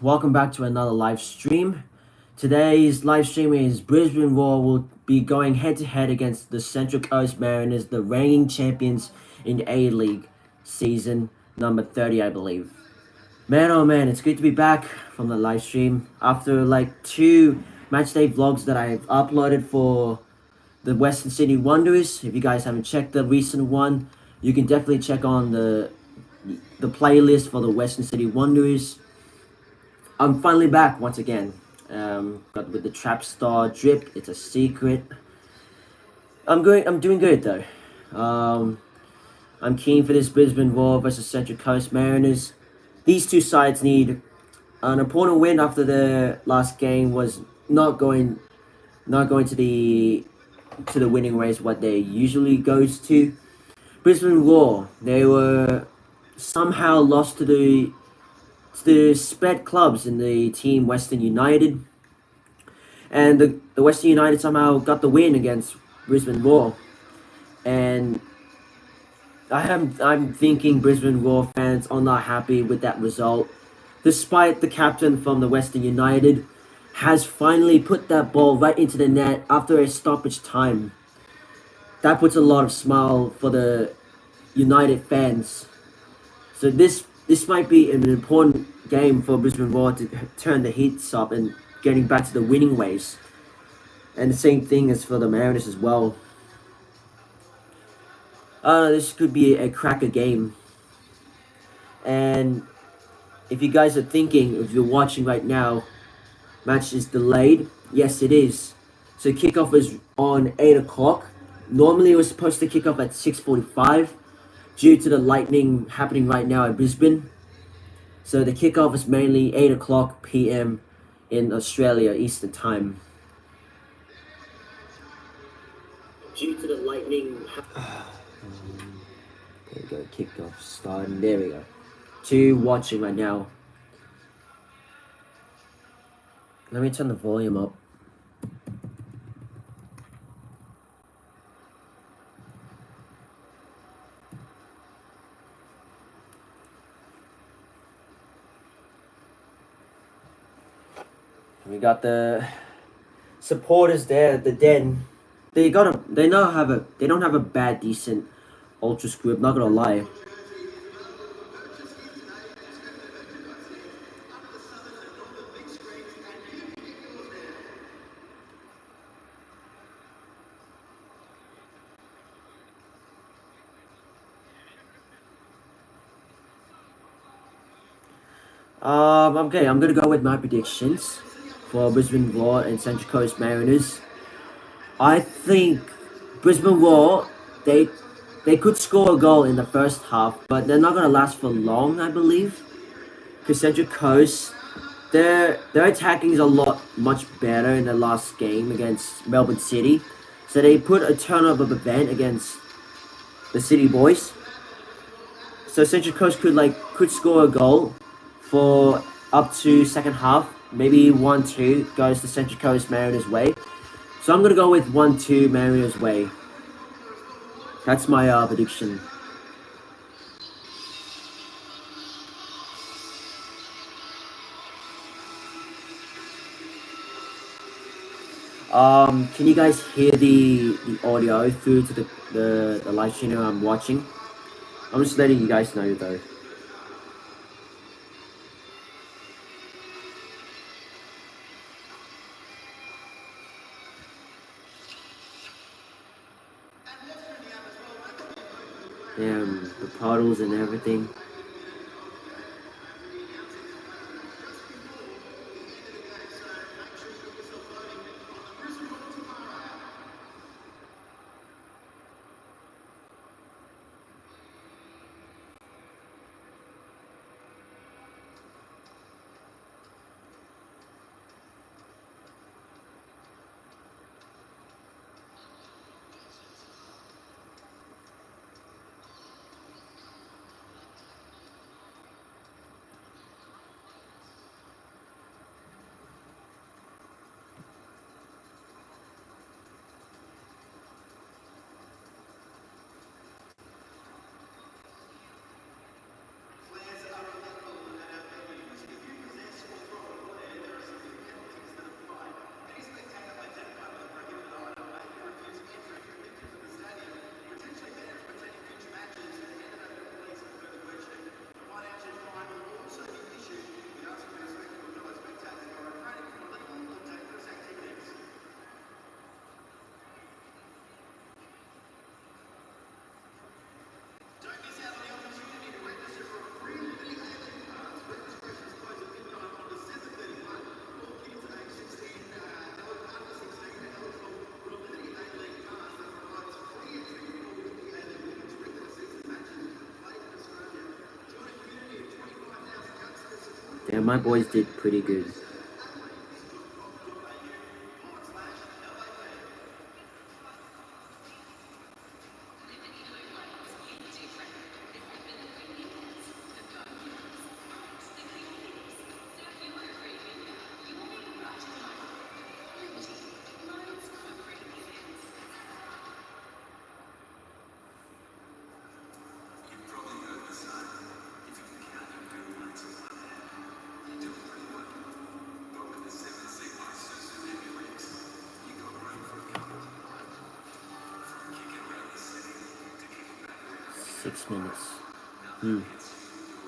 welcome back to another live stream. Today's live stream is Brisbane Roar will be going head to head against the Central Coast Mariners, the reigning champions in A-League season number 30, I believe. Man, oh man, it's good to be back from the live stream after like 2 matchday vlogs that I've uploaded for the Western Sydney Wanderers. If you guys haven't checked the recent one, you can definitely check on the playlist for the Western Sydney Wanderers. I'm finally back once again. Got with the trap star drip. It's a secret. I'm doing good though. I'm keen for this Brisbane Roar versus Central Coast Mariners. These two sides need an important win after the last game was not going to the winning ways what they usually goes to. Brisbane Roar, they were somehow lost to the sped clubs in the team Western United, and the Western United somehow got the win against Brisbane Roar, and I'm thinking Brisbane Roar fans are not happy with that result, despite the captain from the Western United has finally put that ball right into the net after a stoppage time. That puts a lot of smile for the United fans. So this might be an important game for Brisbane Roar to turn the heats up and getting back to the winning ways. And the same thing is for the Mariners as well. This could be a cracker game. And if you guys are thinking, if you're watching right now, match is delayed. Yes, it is. So kickoff is on 8 o'clock. Normally it was supposed to kick off at 6:45 due to the lightning happening right now at Brisbane. So the kickoff is mainly 8 o'clock p.m. in Australia Eastern Time. Due to the lightning. There we go, kickoff starting. There we go. 2 watching right now. Let me turn the volume up. We got the supporters there at the den. They don't have a bad, decent Ultras group, not gonna lie. Okay, I'm gonna go with my predictions for Brisbane Roar and Central Coast Mariners. I think Brisbane Roar, they could score a goal in the first half, but they're not gonna last for long, I believe. Because Central Coast, their attacking is much better in the last game against Melbourne City. So they put a turnover event against the City Boys. So Central Coast could score a goal for up to second half. Maybe 1-2 goes the Central Coast Mariners' way. So I'm gonna go with 1-2 Mariners' way. That's my prediction. Can you guys hear the audio through to the live stream I'm watching? I'm just letting you guys know though. Damn, the puddles and everything. my boys did pretty good.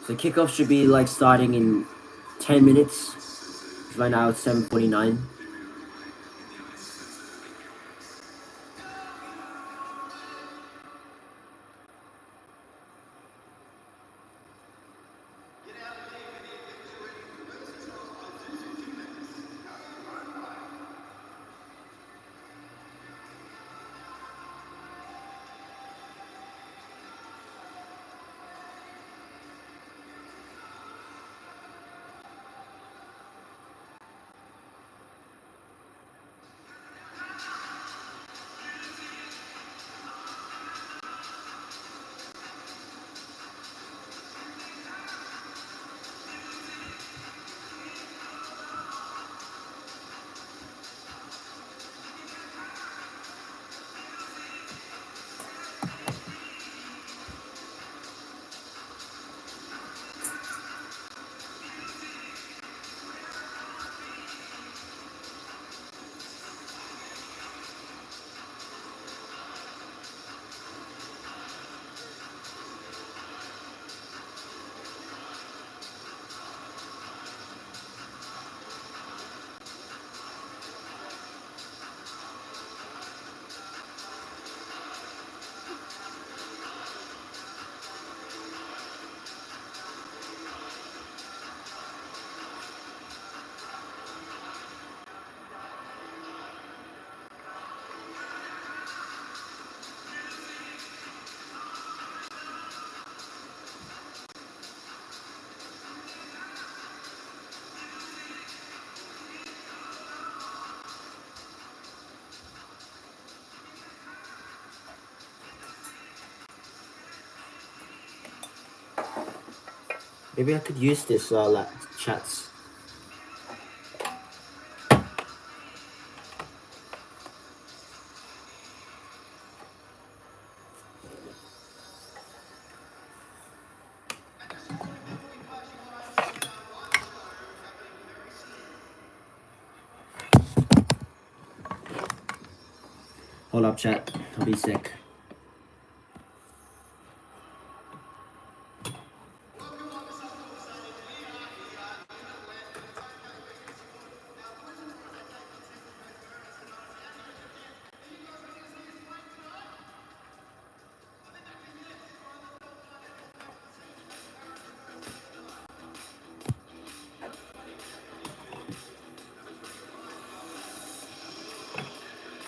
So kickoff should be like starting in 10 minutes. Right now it's 7:49. Maybe I could use this chats. Hold up, chat. I'll be sick.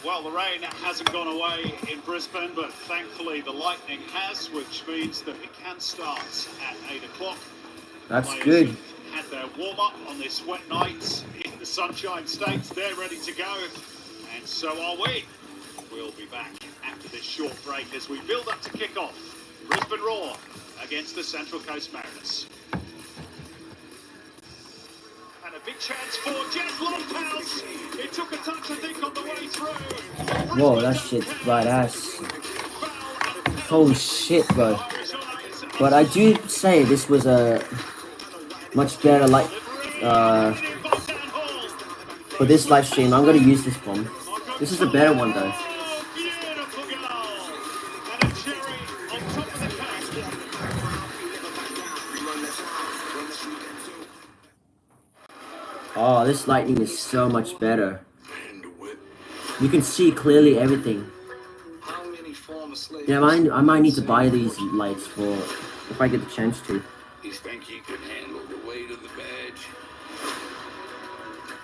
Well, the rain hasn't gone away in Brisbane, but thankfully the lightning has, which means that it can start at 8 o'clock. That's Players good. have had their warm-up on this wet night in the Sunshine State. They're ready to go, and so are we. We'll be back after this short break as we build up to kick-off. Brisbane Roar against the Central Coast Mariners. And a big chance for Jess Longhouse. It took a touch, I think, on the way through. Whoa, that shit's badass. Holy shit, bro. But I do say this was a much better, like, for this live stream. I'm gonna use this bomb. This is a better one, though. Oh, this lightning is so much better. You can see clearly everything. Yeah, I might need to buy these lights for if I get the chance to. You think he could handle the weight of the badge?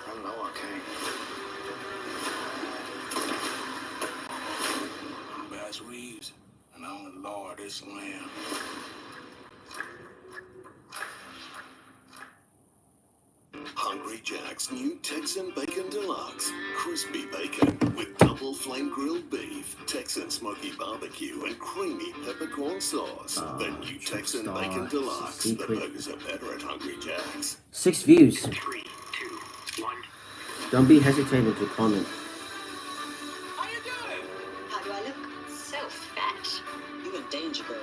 I know I can't. I'm Bass Reeves, and I'm the law of this land. Hungry Jack's new Texan Bacon Deluxe. Crispy bacon with double flame grilled beef, Texan smoky barbecue, and creamy peppercorn sauce. The new Texan Bacon Deluxe. The burgers are better at Hungry Jack's. 6 views. 3, 2, 1. Don't be hesitating to comment. How you doing? How do I look? So fat. You in danger, girl.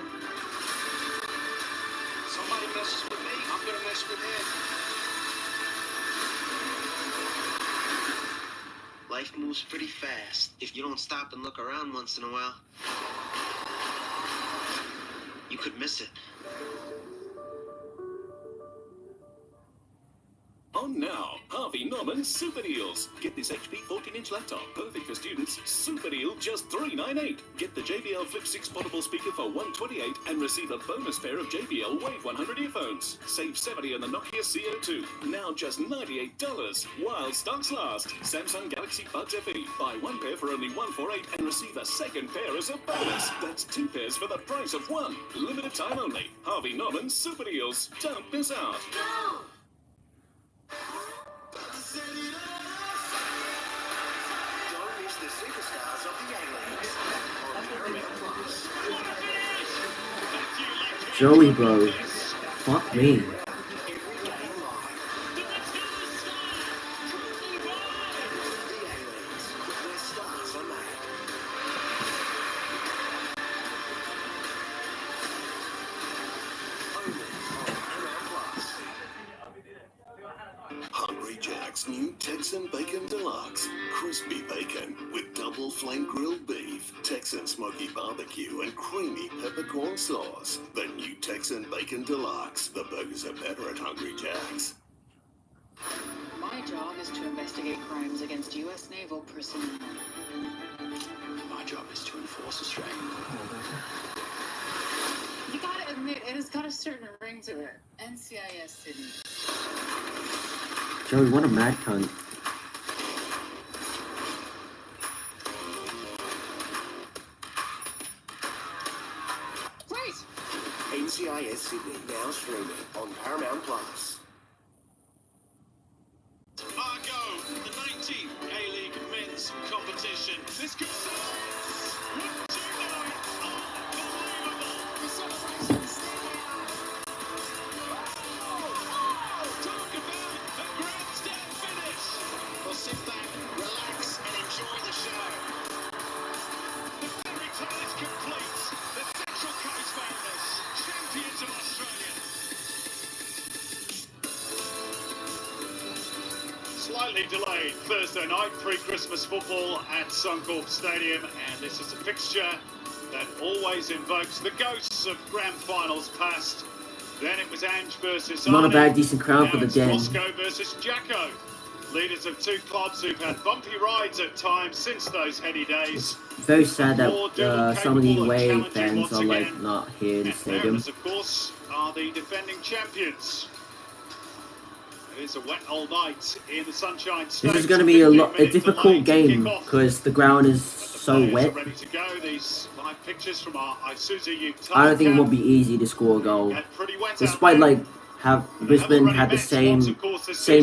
Somebody messes with me, I'm gonna mess with him. Life moves pretty fast. If you don't stop and look around once in a while, you could miss it. On now, Harvey Norman Super Deals. Get this HP 14-inch laptop, perfect for students. Super deal, just $398. Get the JBL Flip 6 portable speaker for $128 and receive a bonus pair of JBL Wave 100 earphones. Save $70 on the Nokia CO2. Now just $98 while stocks last. Samsung Galaxy Buds FE. Buy 1 pair for only $148 and receive a second pair as a bonus. That's 2 pairs for the price of 1. Limited time only. Harvey Norman Super Deals. Don't miss out. Go! Don't miss the superstars of the A-Leagues on Paramount Plus. Joey, bro. Fuck me. Every game live. The A-Leagues, where stars are made. Only on Paramount Plus. Hungry Jack's new Texan Bacon Deluxe. Crispy bacon with double flame grilled beef, Texan smoky barbecue, and creamy peppercorn sauce. The new Texan Bacon Deluxe. The burgers are better at Hungry Jack's. My job is to investigate crimes against U.S. naval personnel. My job is to enforce Australia. You gotta admit, it has got a certain ring to it. NCIS Sydney. Joey, what a mad cunt. Right! NCIS Sydney now streaming on Paramount Plus. Margot, the 19th A-League men's competition. This goes what do you know? Unbelievable! The celebrations. Talk about a grandstand finish. Well, sit back, relax, and enjoy the show. The fairy tale is complete. The Central Coast Mariners, champions of Australia. Slightly delayed Thursday night pre-Christmas football at Suncorp Stadium, and this is a fixture that always invokes the ghosts of grand finals past. Then it was Ange versus Not a Arnie. bad, decent crowd for Now the it's Den. Moscow versus Jacko. Leaders of two clubs who've had bumpy rides at times since those heady days. Very sad More that double some of the capable away and challenging fans once are like again. not here in the And stadium. Mariners, of course, are the defending champions. It is a wet old night in the Sunshine State. This is going to be a difficult game because the ground is so wet. Ready to go. These live pictures from our Isuzu I don't think it will be easy to score a goal. Despite like have Brisbane had the same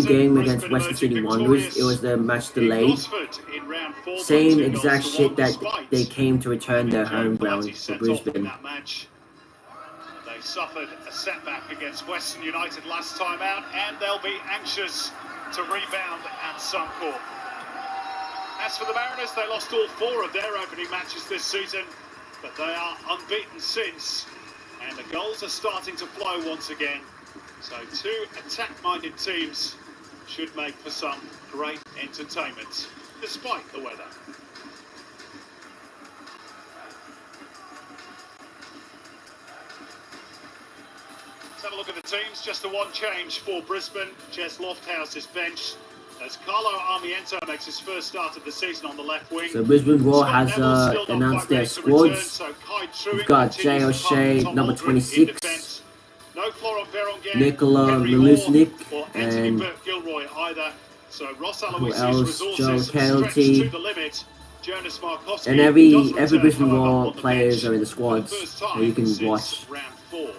game against Western Sydney Wanderers, it was the match delay. Same exact shit that they came to return their home ground for Brisbane. They suffered a setback against Western United last time out, and they'll be anxious to rebound at Suncorp. As for the Mariners, they lost all 4 of their opening matches this season, but they are unbeaten since, and the goals are starting to flow once again. So 2 attack-minded teams should make for some great entertainment, despite the weather. Let's have a look at the teams. Just the one change for Brisbane. Jez Lofthouse is benched as Carlo Armiento makes his first start of the season on the left wing. So Brisbane Roar Scott has Neville's still not announced quite their ready to return, squads. so Kai Truing We've got continues Jay to O'Shea, Tom number Aldred in 26. defence. No Florent Veronghen, Nicola Henry Malusnik, Moore, or Anthony and Burke-Gilroy either. So Ross who Aloisi's else? Joe resources stretched Kelty. to the limit. Jonas Markowski And does every return, Brisbane however, Roar on the players bench are in the for squads first that you time can since watch. round 4.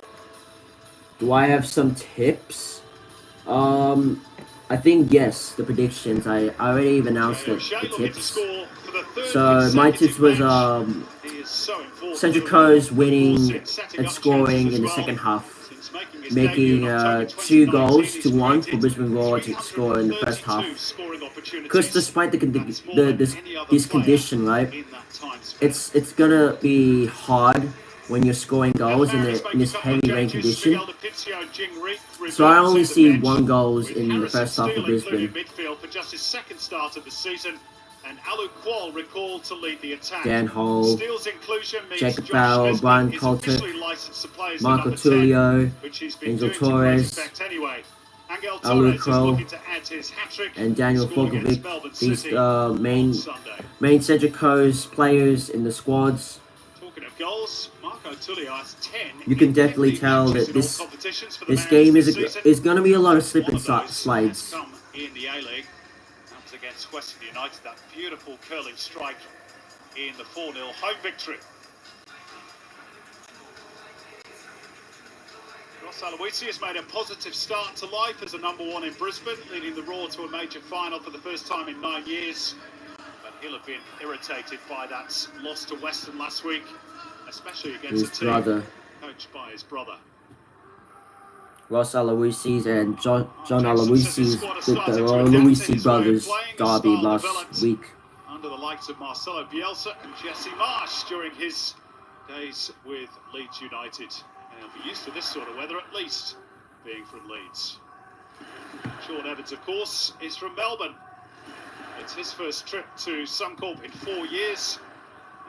Do I have some tips? I think yes, the predictions. I already even announced Jay the O'Shea looking to tips. score for the third So my tips consecutive was match. He is so important Central to Coast them, of course, winning in setting and up scoring chances in the as second well. half, Since making his debut making in October 2 2019, goals to he's 1 for created Brisbane Roar to score in the first half. 332 scoring Because opportunities. despite That's more than any other this player condition, right, in that time span. it's gonna be hard when you're scoring Now the goals in Mariners make a this couple of heavy rain changes. condition. Miguel Lopizio and Jing Reek So I revert only to the see bench, 1 goals with in the Harrison first half Steele for included Brisbane. midfield for just his second start of the season, and Aleague recalled to lead the attack. Dan Hall, Steele's inclusion means Jacob Josh Farrell, Nesbitt Brian is Colter, officially licensed to play as the Marco number 10, Tullio, which he's been Angel doing to great Torres, effect anyway. Angel Alu Torres is Crow, looking to add to his hat-trick, and Daniel scored against Melbourne Fogovic. These City on main Sunday. Central Coast players in the squads. Talking of goals, Marco Tullio has 10. You can in definitely 15 tell matches that in all competitions for the this Mariners game this season. is going to be a lot of slip One and of those has slides. come in the A-League. That was against Western United, that beautiful curling strike in the 4-0 home victory. Ross Aloisi has made a positive start to life as a number 1 in Brisbane, leading the Roar to a major final for the first time in 9 years. But he'll have been irritated by that loss to Western last week, especially against His a team brother, coached by his brother. Ross Aloisi's and John Jackson says his Aloisi's, squad has the started to adapt to Aloisi his way of brothers playing, a derby style last developed week. under the likes of Marcelo Bielsa and Jesse Marsh during his days with Leeds United. And he'll be used to this sort of weather, at least, being from Leeds. Sean Evans, of course, is from Melbourne. It's his first trip to Suncorp in 4 years,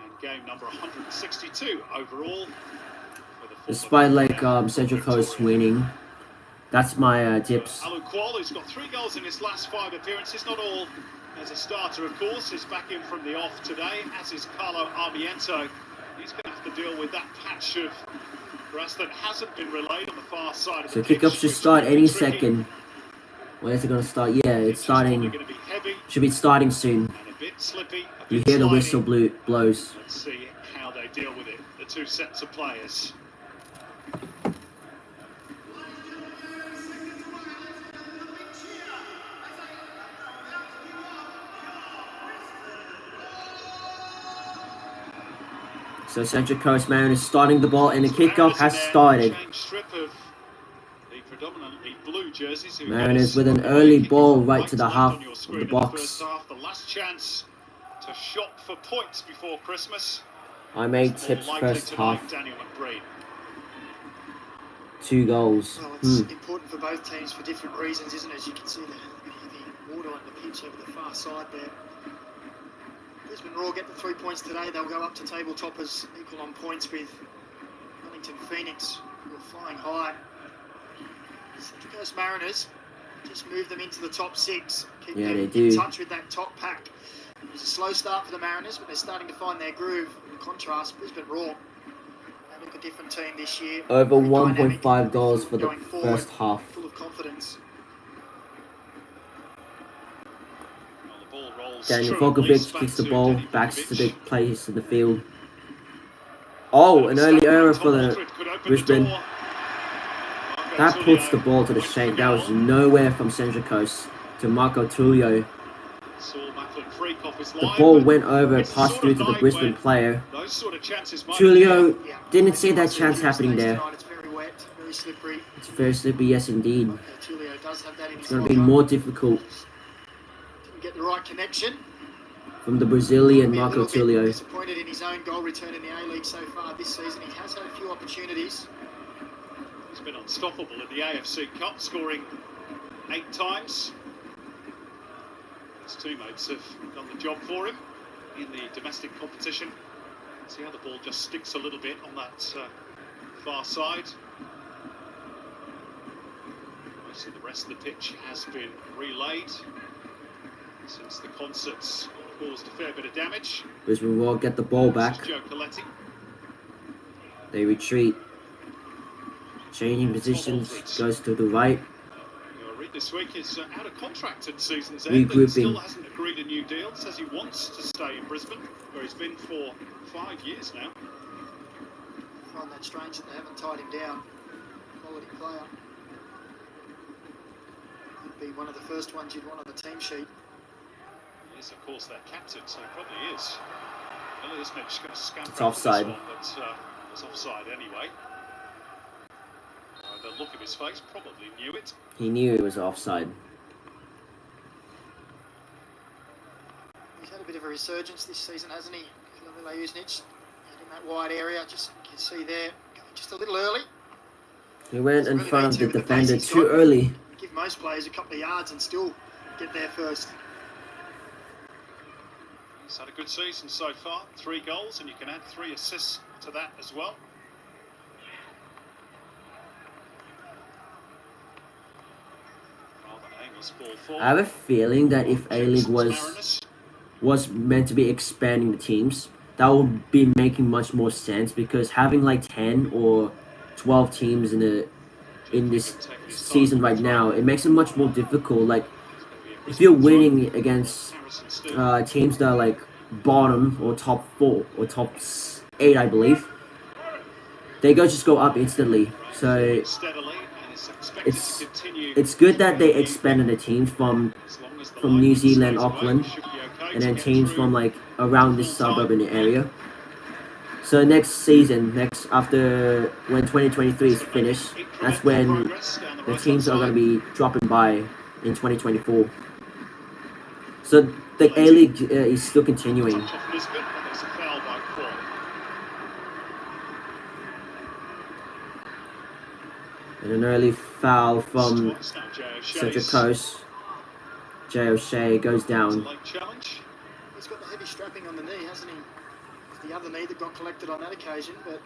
and game number 162 overall. Despite Central Coast winning, that's my tips. Alu Kual, who's got 3 goals in his last 5 appearances, not all as a starter, of course, is back in from the off today, as is Carlo Armiento. He's going to have to deal with that patch of grass that hasn't been relayed on the far side of the pitch. So kickoff should start any second. When is it going to start? Yeah, it's starting. Should be starting soon. And a bit slippy, a You bit hear the sliding. whistle blows. Let's see how they deal with it, the 2 sets of players. So Central Coast Mariners starting the ball and the kickoff has started. Mariners with an early ball right to the half of the box. The last chance to shop for points before Christmas. I made tips first half. 2 goals. Well, it's important for both teams for different reasons, isn't it? As you can see the heavy water on the pitch over the far side there. Brisbane Roar get the 3 points today. They'll go up to table toppers, equal on points with Wellington Phoenix, who are flying high. Central Coast Mariners just move them into the top 6. Keep them in touch with that top pack. It was a slow start for the Mariners, but they're starting to find their groove. In contrast, Brisbane Roar, they look a different team this year. Over 1.5 goals for the first half. Full of confidence. Daniel Fogovic kicks the ball back to the place in the field. Oh, an early error for the Brisbane. That puts the ball to the shank. That was nowhere from Central Coast to Marco Tullio. The ball went over, passed through to the Brisbane player. Tullio didn't see that chance happening there. It's very wet, very slippery. It's very slippery, yes indeed. Tullio does have that in It's his going to be locker. more difficult Didn't get the right connection. from the Brazilian Be a Marco little bit Tullio. disappointed in his own goal return in the A-League so far this season. He has had a few opportunities. He's been unstoppable in the AFC Cup, scoring 8 times. His teammates have done the job for him in the domestic competition. See how the ball just sticks a little bit on that far side. Most of the rest of the pitch has been relayed since the concerts caused a fair bit of damage. Brisbane Roar get the ball back. Joe Coletti. They retreat. Changing positions, goes to the right. Reid this week is out of contract at season's end. Regrouping. And still hasn't agreed a new deal. Says he wants to stay in Brisbane, where he's been for 5 years now. I find that strange that they haven't tied him down. Quality player. be one of the first ones you'd want on the team sheet. He is, of course, their captain, so he probably is. Iliasnich going to scamper It's after offside. this one, but it's offside anyway. The look of his face probably knew it. He knew it was offside. He's had a bit of a resurgence this season, hasn't he? Iliasnich in that wide area, just you can see there, going just a little early. He went in Really front of need the to with defender pace he's too got. early. Give most players a couple of yards and still get there first. He's had a good season so far. 3 goals, and you can add 3 assists to that as well. Rather aimless ball forward. I have a feeling that if A-League Mariners. was meant to be expanding the teams, that would be making much more sense, because having like 10 or 12 teams in this season right now, it makes it much more difficult. Like, if you're winning against teams that are like bottom or top 4 or top 8, I believe, they just go up instantly. So it's good that they expanded the teams from New Zealand, Auckland, and then teams from like around this suburban area. So next season, after when 2023 is finished, that's when the teams are going to be dropping by in 2024. So the A-League is still continuing. And an early foul from Central Coast. Jay O'Shea goes down. He's got the heavy strapping on the knee, hasn't he? It's the other knee that got collected on that occasion, but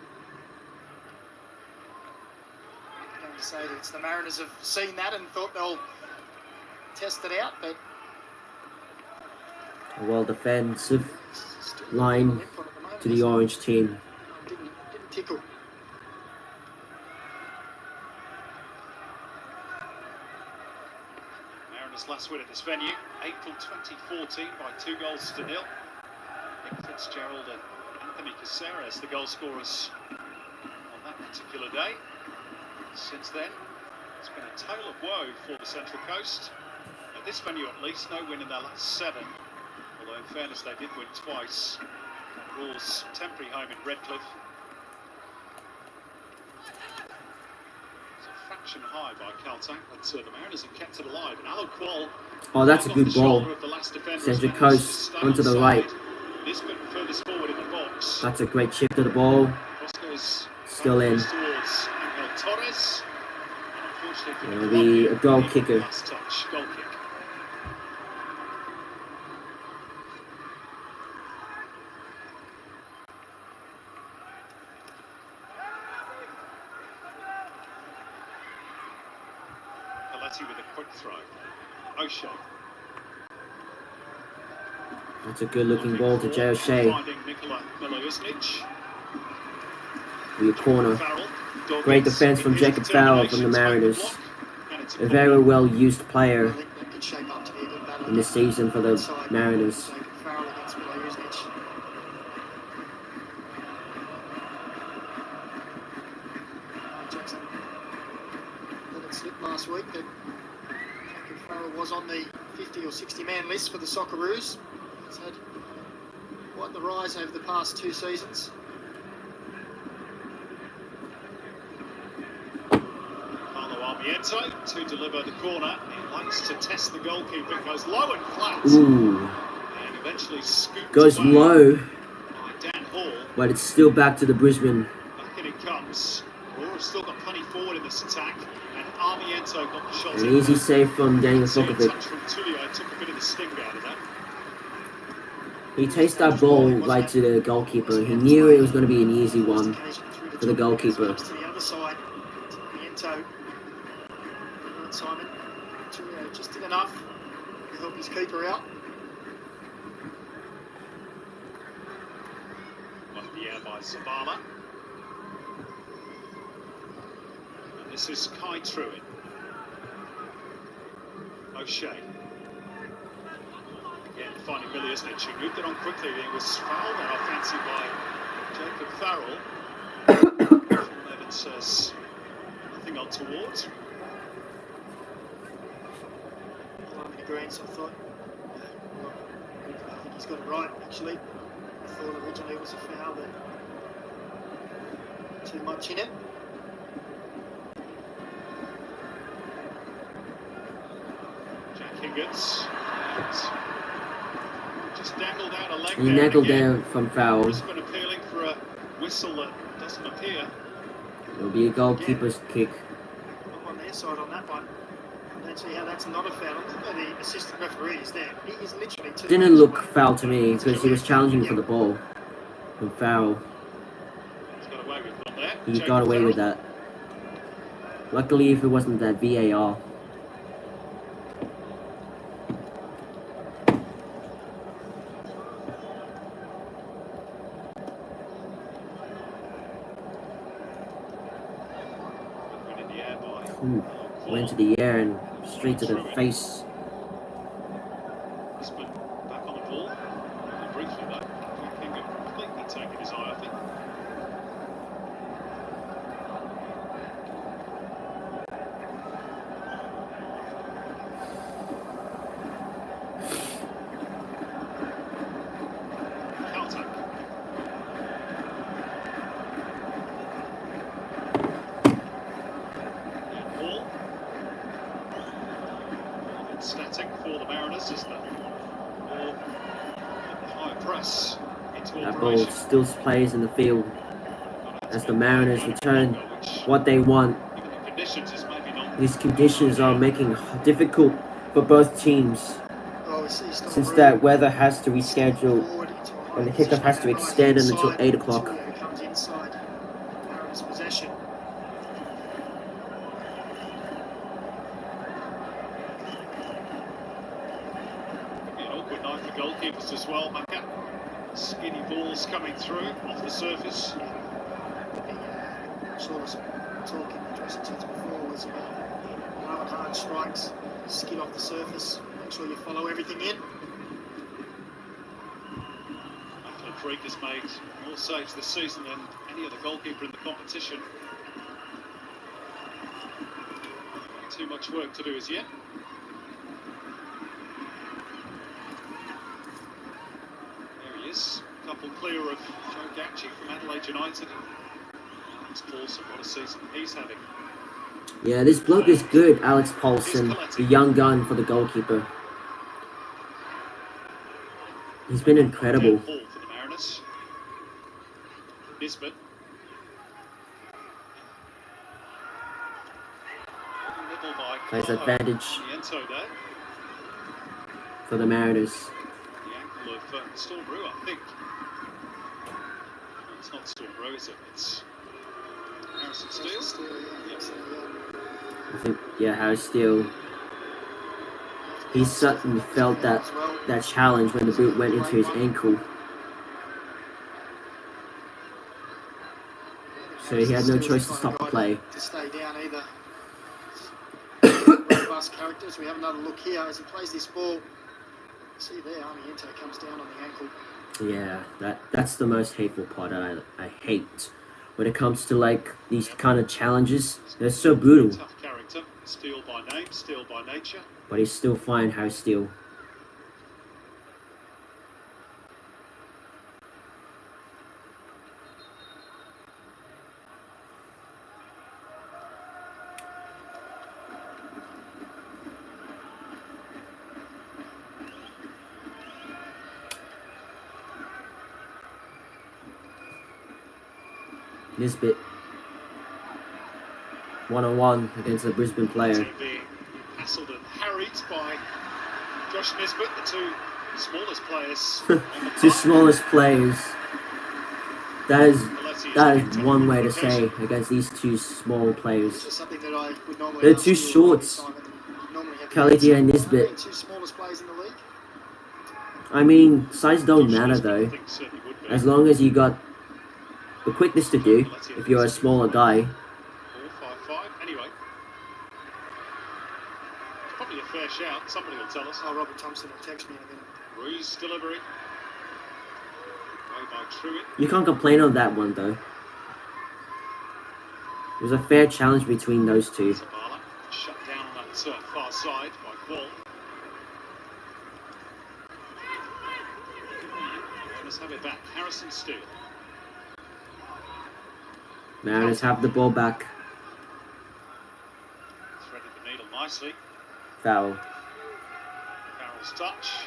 I'm going to say that it's the Mariners have seen that and thought they'll test it out, but A well defensive line to the orange team. didn't tickle. Mariners last win at this venue, April 2014 by 2-0. Nick Fitzgerald and Anthony Caceres, the goal scorers on that particular day. Since then, it's been a tale of woe for the Central Coast. At this venue at least, no win in their last 7. Although in fairness, they did win twice. Raw's temporary home in Redcliffe. It's a fraction high by Caltech, but the Mariners have kept it alive. And Alan Quall. Oh, that's a good ball. Central Coast onto the right. That's a great chip to the ball. Still in. It'll be a goal kicker. With a quick throw. O'Shea. That's a good looking ball to Jay O'Shea. The corner. Great defense from Jacob Farrell from the Mariners. A very well used player in this season for the Mariners. Last week that Jacob Farrell was on the 50 or 60 man list for the Socceroos. He's had quite the rise over the past 2 seasons. Carlo Armiento to deliver the corner. He likes to test the goalkeeper. It goes low and flat. Ooh. And eventually scoops goes away low. By Dan Hall. But it's still back to the Brisbane. Back in it comes. Roar have still got plenty forward in this attack. And Armiento got the shot. An easy save from Daniel Sokovic. Took a bit of the sting out of that. He takes that ball right to the goalkeeper. He knew it was going to be an easy one for the goalkeeper. To the other side, Armiento. Simon just did enough to help his keeper out. Left the air by Zavala. This is Kai Truitt. O'Shea. Again, finding Iliasnich, who moved it on quickly. He was fouled and offensive by Jacob Farrell. Sean Evans says nothing untoward. green, so I thought, well, I think he's got it right, actually. I thought originally it was a foul, but too much in it. Jack Higgins. Just dangled out a leg He there naggled again. down from foul. Brisbane appealing for a whistle that doesn't appear. It'll be a goalkeeper's kick. I'm on their side on that one. I don't see how that's not a foul. Look at the assistant referee is there. He is literally 2 Didn't meters look away. foul to me because he was challenging for the ball. From foul. He's got away with one there. He Jacob got away with Farrell. that. Luckily, if it wasn't that VAR. Went in the air by Ooh, went to the air and straight to the face. Brisbane back on the ball. Only briefly though. I think had completely taken his eye off it. Caltech. Ball. Static for the Mariners as the ball high press into That ball operation. still plays in the field as the Mariners return what they want. Given the conditions, is maybe not. These conditions are making it difficult for both teams Oh, he's still since room. that weather has to reschedule Forward into a high and the kickoff has to position, extend right until inside. 8 o'clock. Tulio comes inside. Mariners possession. Could be an awkward night for goalkeepers as well, Macca. Skinny balls coming through off the surface. Sort of talking in the dressing sets before was about allowing hard strikes, skid off the surface, make sure you follow everything in. Macca Creek has made more saves this season than any other goalkeeper in the competition. Not too much work to do as yet. There he is, a couple clear of Joe Gacci from Adelaide United. Alex Paulson, what a season he's having. Yeah, this bloke is good, Alex Paulson, the young gun for the goalkeeper. He's been incredible. Ball for the Mariners. Nisbet. Nibble by Plays Carlo advantage Niento there. for the Mariners. The ankle of Storm Brew, I think. No, it's not Storm Brew, is it? It's Harrison Steele. Yes. I think, yeah, Harry Steele. He suddenly felt that challenge when the boot went into his ankle. So he had no choice to stop the play. To stay down either. Robust characters. We have another look here as he plays this ball. See there, Niento comes down on the ankle. Yeah, that's the most hateful part I hate. When it comes to like these kind of challenges, they're so brutal. Tough character. Steele by name, Steele by nature. But he's still fine, Harry Steele. Nisbet, one-on-one against the Brisbane player. Being hassled and harried by Josh Nisbet, the two smallest players. On the Two park. smallest players. That is one way to say against these two small This players. is something that I would normally They're ask too you, shorts. Simon. Normally have Khalidi and the Nisbet. two smallest players in the league. I mean, size don't matter though. I think certainly would be. As long as you got the quickness to do, if you're a smaller guy. 4-5-5. Anyway, it's probably a fair shout. Somebody will tell us. Oh, Robert Thompson will text me in a minute. Ruiz delivery. Way by Truitt. You can't complain on that one though. It was a fair challenge between those two. Zabala shut down on that far side by Ball. Mariners have it back. Harrison Steele. Mariners have the ball back. Threaded the needle nicely. Foul. Farrell's touch.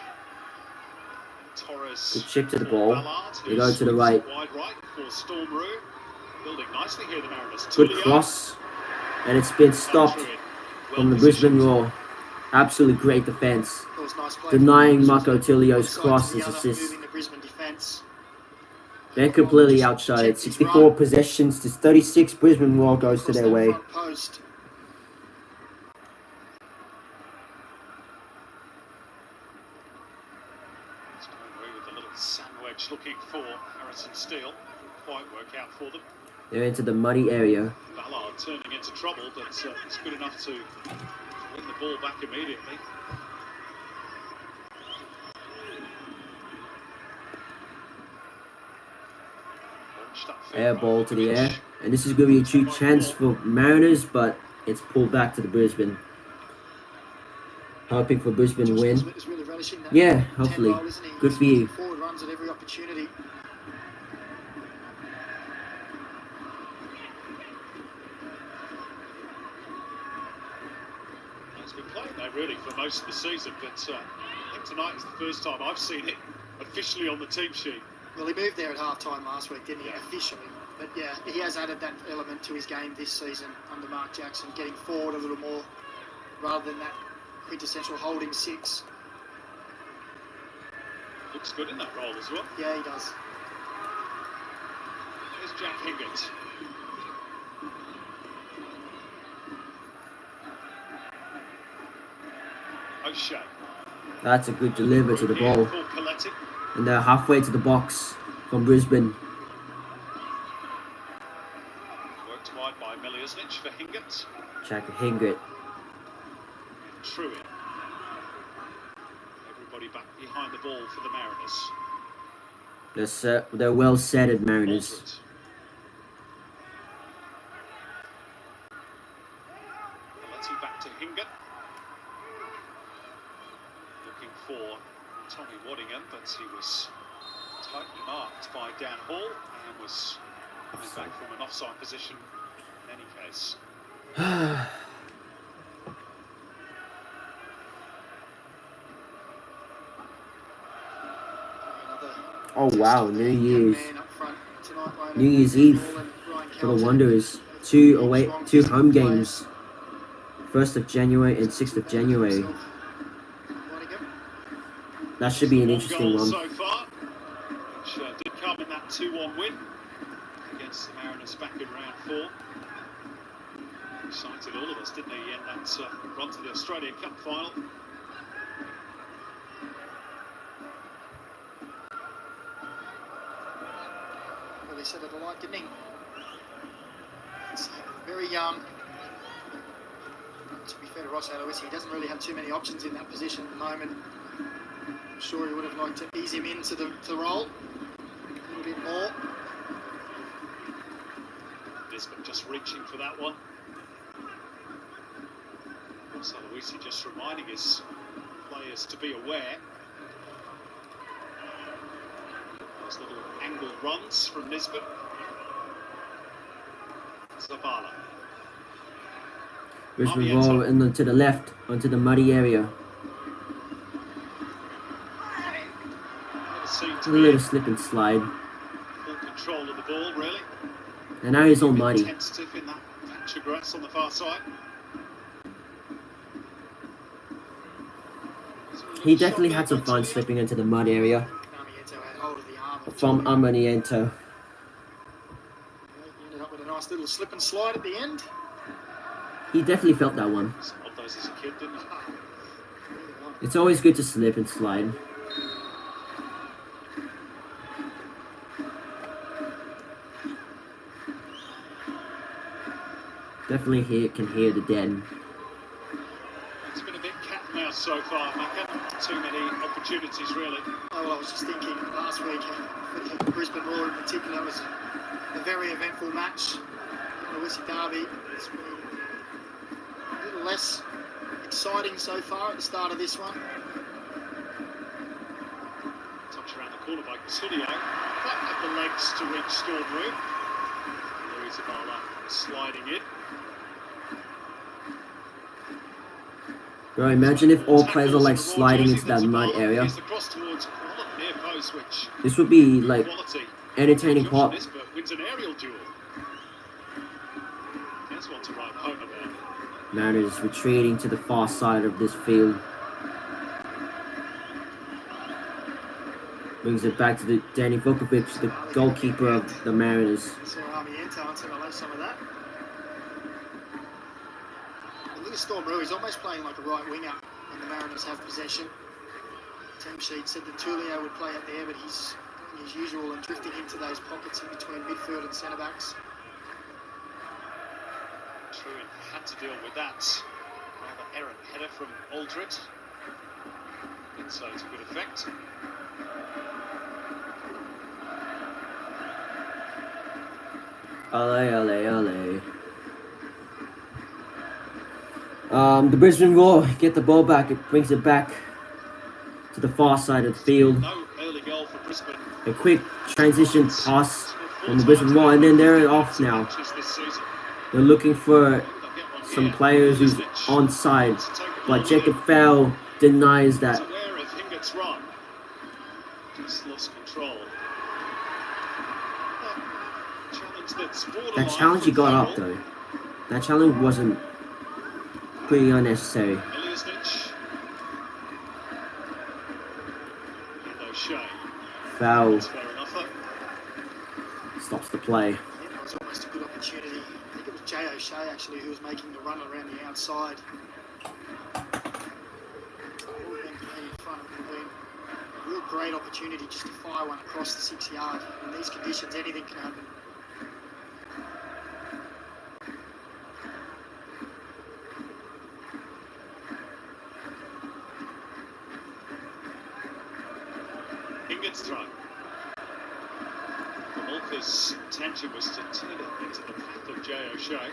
Torres. Good chip to the for ball. Ballard, They who go to the swings right. Wide right for Storm Rue. Building nicely here, the Mariners. Good Tulio. cross. And it's been stopped from the Brisbane Roar. Absolutely great defense. That was nice play. Denying Marco Tilio's One side cross to the as other, assist. moving the Brisbane defence. They're completely outshot. 64 possessions to 36. Brisbane Roar goes to their way. Post. With a little sandwich looking for Harrison Steele. Quite work out for them. They're into the muddy area. Ballard turning into trouble, but it's good enough to win the ball back immediately. Air ball to the air. And this is going to be a true chance for Mariners, but it's pulled back to the Brisbane. Hoping for Brisbane win. Yeah, hopefully. Good for you. Forward runs at every opportunity. He's been playing there really for most of the season, but I think tonight is the first time I've seen it officially on the team sheet. Well, he moved there at half-time last week, didn't he, officially? But yeah, he has added that element to his game this season under Mark Jackson, getting forward a little more rather than that quintessential holding six. Looks good in that role as well. Yeah, he does. Here's Jack Higgins. O'Shea. That's a good deliver to the ball. For Coletti. And they're halfway to the box from Brisbane. Worked wide by Miliusnic for Hingett. Jack Hingett. Truitt. Everybody back behind the ball for the Mariners. They're well set at Mariners. Aldred. Coletti back to Hingett. Looking for Tommy Waddingham, but he was tightly marked by Dan Hall and was coming back from an offside position in any case. Oh wow, New Year's Eve for the Wanderers. Two home games. 1st of January and 6th of January. That should be an interesting one. So far, which did come in that 2-1 win against the Mariners back in round 4. Excited all of us, didn't he, in that run to the Australia Cup final. Well, he said it alike, didn't he? It's very young. To be fair to Ross Aloisi, he doesn't really have too many options in that position at the moment. I'm sure he would have liked to ease him into the role a little bit more. Brisbane just reaching for that one. Ross Aloisi just reminding his players to be aware. Those little angled runs from Nisbet. Zavala. Brisbane roll in to the left, onto the muddy area. A little slip and slide. Full control of the ball, really. And now he's all muddy. Tentative in that patch of grass on the far side. He definitely had some fun slipping into the mud area. From Amaniento. He ended up with a nice little slip and slide at the end. He definitely felt that one. Of those as a kid, didn't he? It's always good to slip and slide. Definitely can hear the den. It's been a bit cat and mouse so far, Macca. Too many opportunities, really. Oh, well, I was just thinking last week for the Brisbane Roar in particular, it was a very eventful match. The Wissie Derby. It's been a little less exciting so far at the start of this one. Touch around the corner by Studio. Quite had the legs to reach Storm Room. Louis Zavala sliding in. Bro, imagine if all players are like sliding into that mud area. This would be like entertaining part. Wins an aerial duel. That's one to write home about. Mariners retreating to the far side of this field. Brings it back to the Danny Vukovic, the goalkeeper of the Mariners. Some of that. Storm Room is almost playing like a right winger when the Mariners have possession. Team sheet said that Tulio would play up there, but he's doing his usual and drifting into those pockets in between midfield and centre backs. Truin had to deal with that rather errant header from Aldred. Did so to good effect. Ole. The Brisbane Roar get the ball back. It brings it back to the far side of the field. No early goal for Brisbane. A quick transition pass from the Brisbane Roar, and then they're off now. They're looking for some players who's onside, but Jacob Fowl denies that. Aware of Hingett's run. Just lost control. That challenge he got up though. That challenge wasn't pretty unnecessary. Foul. Stops the play. Yeah, that was almost a good opportunity. I think it was Jay O'Shea actually who was making the run around the outside. A real great opportunity just to fire one across the 6 yard. In these conditions, anything can happen. Hingett's throw. Walker's intention was to turn it into the path of Jay O'Shea.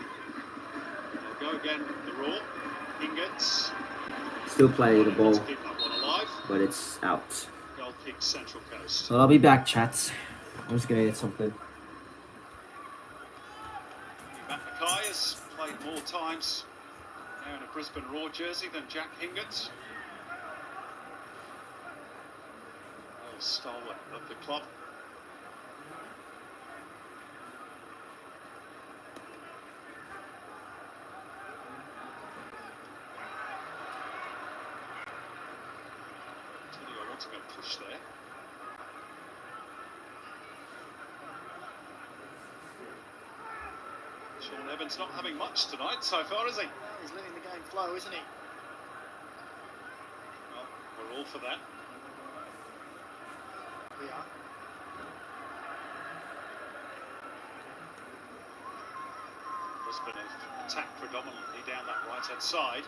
They'll go again, the Raw. Hingett's. Still play the ball, Keep that one alive. but it's out. Goal kick Central Coast. So I'll be back, chats. I'm just gonna get something. Matt Mackay has played more times now in a Brisbane Raw jersey than Jack Hingett. Stalwart of the club. Tulio wanting a push there. Sean Evans not having much tonight so far, is he? He's letting the game flow, isn't he? Well, we're all for that. We are. Brisbane have attacked predominantly down that right-hand side.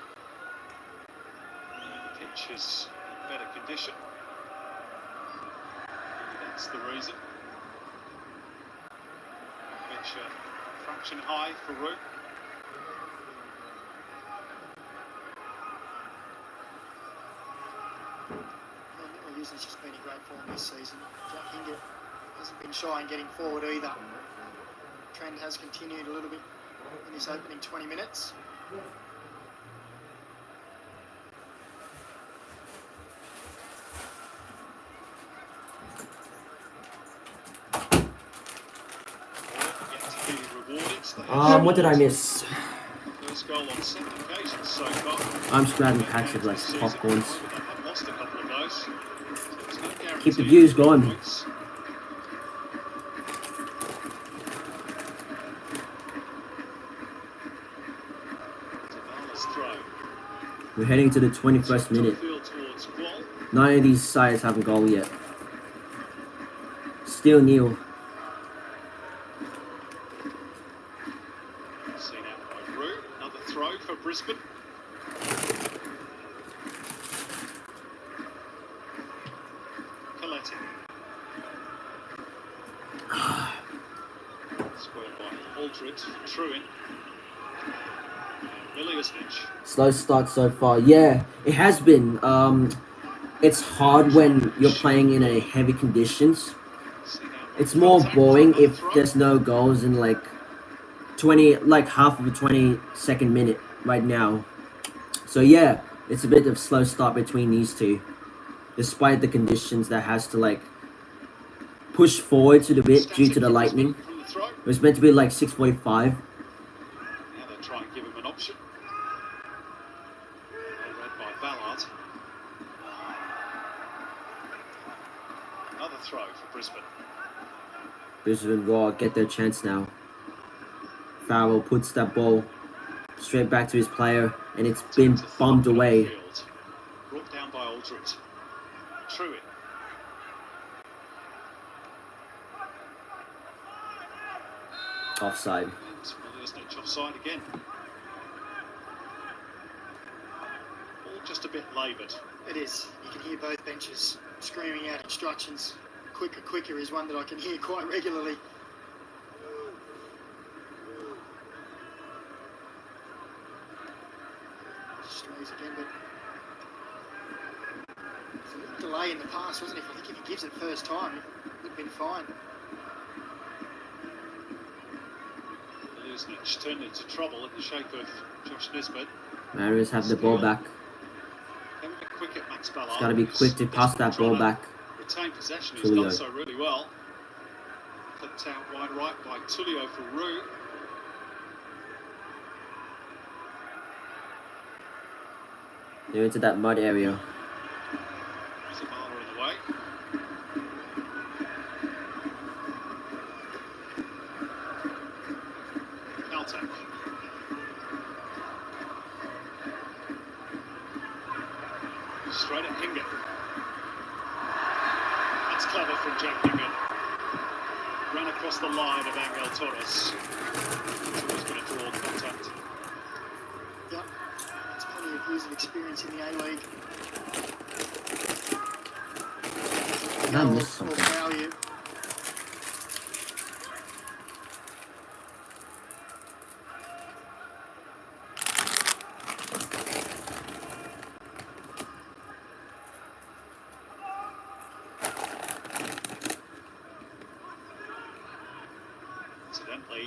The pitch is in better condition. That's the reason. Pitch a fraction high for Root. Has just been in great form this season. Jack Hingett hasn't been shy in getting forward either. Trend has continued a little bit in this opening 20 minutes. What did I miss? First goal on 7 occasions so far. I'm just grabbing packs of like popcorns. They've lost a couple of those. Keep the views going. We're heading to the 21st minute. None of these sides have a goal yet. Still nil. Seen out by Rue. Another throw for Brisbane. Coletti. Squared by Aldred. Truin. Iliasnich. Slow start so far. Yeah, it has been. it's hard when you're playing in a heavy conditions. It's more boring if there's no goals in like half of a 20-second minute right now. So yeah, it's a bit of a slow start between these two, despite the conditions that has to like push forward to the bit due to the lightning. It was meant to be like 6:45. Now they try and give him an option. Read by Ballard. Another throw for Brisbane. Brisbane Roar get their chance now. Farrell puts that ball straight back to his player, and it's been bombed away. Brought down by Aldred. Truitt. Offside. Milosnic offside again. All just a bit laboured. It is. You can hear both benches screaming out instructions. Quicker, quicker is one that I can hear quite regularly. Strays again, but there's a little delay in the pass, wasn't it? I think if he gives it first time, it would have been fine. Milosnic turned into trouble in the shape of Josh Nisbet. Mariners have the ball back. Quick at Max Ballard. It's got to be quick to pass that ball back. Retain possession. He's done so really well. Flipped out wide right by Tullio for Roux. They're into that mud area. Zavala in the way. Caltech. Straight at Hinger. That's clever from Jack Hinger. Ran across the line of Angel Torres. He's going to draw contact. Yep. That's plenty of years of experience in the A-League. I missed something. Value. Incidentally,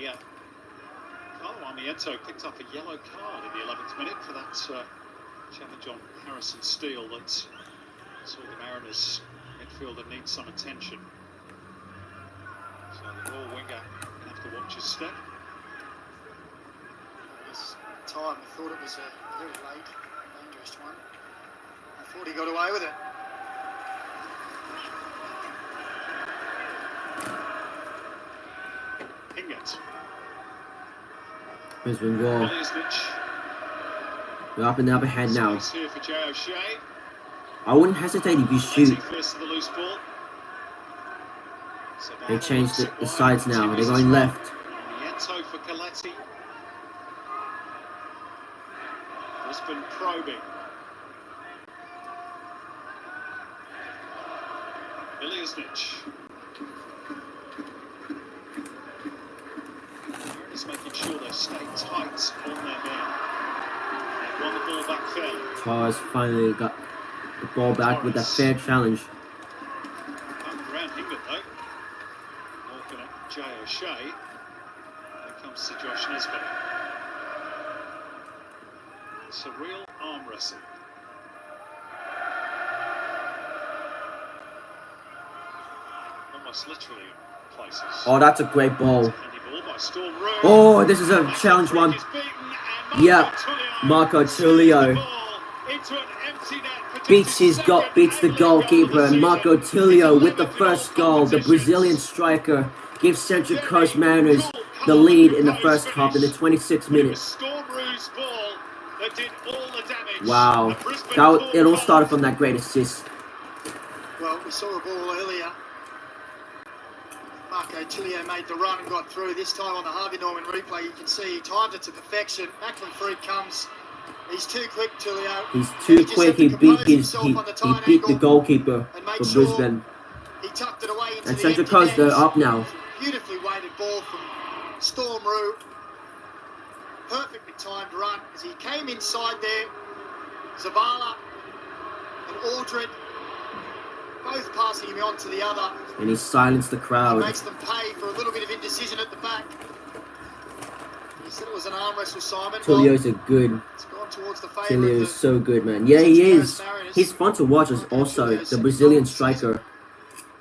Carlo Armiento picked up a yellow card in the 11th minute for that challenge on Harrison Steele that saw the Mariners midfielder need some attention. So the Raw winger will have to watch his step. This time I thought it was a very late, dangerous one. I thought he got away with it. Hingett. Brisbane Roar. Milosnic. We're up in the upper hand now. Space here for Jay O'Shea. I wouldn't hesitate if you shoot. First to the loose ball. They changed the sides now. They're going left. Nieto for Coletti. Brisbane probing. Milosnic. Mariners making sure they stay tight on their man. They've won the ball back fairly. Torres finally got the ball back with a fair challenge. Around Hinger though. Walking at Jay O'Shea. Here comes to Josh Nisbet. It's a real arm wrestle. Almost literally in places. Oh, that's a great ball. Handy ball by Storm Roux. Oh, this is a challenge one. Yep, Marco Tullio beats the goalkeeper, and Marco Tullio with the first goal. The Brazilian striker gives Central Coast Mariners the lead in the first half in the 26th minute. Wow, it all started from that great assist. Well, we saw a ball earlier. Marco Tullio made the run and got through. This time on the Harvey Norman replay, you can see he timed it to perfection. Back from free it comes. He's too quick, Tullio. He's too quick. He beat the goalkeeper for Brisbane. He tucked it away into and the Central Coast, they're up now. Beautifully weighted ball from Storm Roux. Perfectly timed run as he came inside there. Zavala and Aldred both passing him on to the other. And he silenced the He crowd. makes them pay for a little bit of indecision at the back. He said it was an arm wrestle, Simon. Tulio's a good. It's gone towards the favour Tulio of is the so good, man. Yeah, he Central is. Coast Mariners. He's fun to watch as also the Brazilian striker.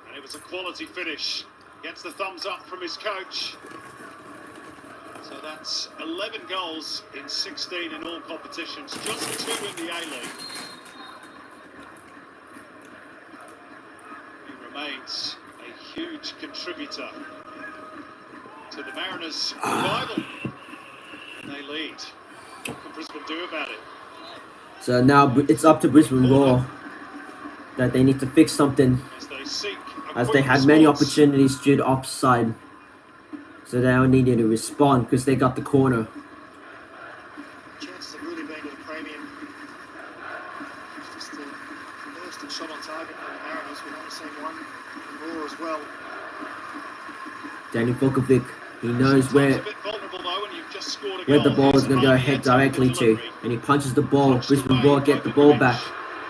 And it was a quality finish. Gets the thumbs up from his coach. So that's 11 goals in 16 in all competitions, just 2 in the A-League. He remains a huge contributor to the Mariners' revival. And they lead. What can Brisbane do about it? So now it's up to Brisbane Raw that they need to fix something, As they seek a as quick they had many response. opportunities due to offside. So they only needed to respond because they got the corner. chances have really been to the premium. Just the first shot on target for the Mariners. We've only seen one in Raw as well. Danny Vukovic, he knows Sometimes where a bit vulnerable though when you've just scored a the goal. ball is Here's going to go Armiento head with the directly to. delivery. And he punches the ball. Punched Brisbane away Raw get by the ball Vukovic. back.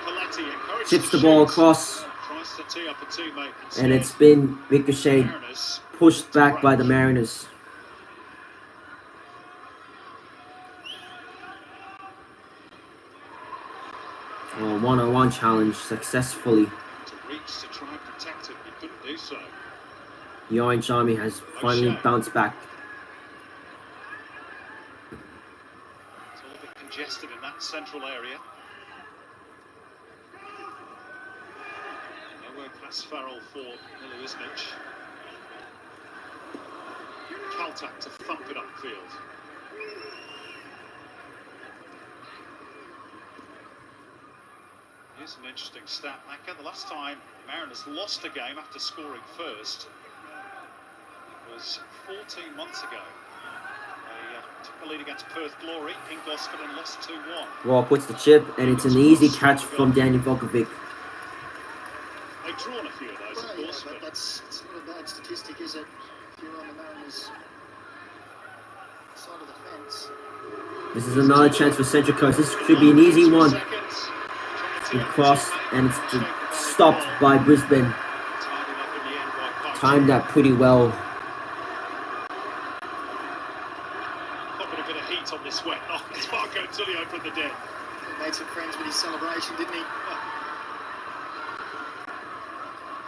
Coletti encouraged Chips to the ball shoot. across. Tries to tee up a teammate And instead. it's been ricocheted, Mariners pushed back by the Mariners. Oh, one-on-one challenge successfully. to reach to try and protect him. He couldn't do so. The Orange Army has finally bounced back. It's all a bit congested in that central area. Nowhere past Farrell for Miliusnic. Kaltak to thump it upfield. Here's an interesting stat, Macca. The last time Mariners lost a game after scoring first was 14 months ago. They took the lead against Perth Glory in Gosford and lost 2-1. Raw puts the chip, and it's an easy catch from Danny Vukovic. They've drawn a few of those, Well, of yeah, course, but but that's it's not a bad statistic, is it? If you're on the Mariners' side of the fence. This is another chance for Central Coast. This should be an easy one. Good cross, and it's stopped by Brisbane. Timed that pretty well. Popping a bit of heat on this wet night. It's Marco Tullio from the dead. He made some friends with his celebration, didn't he?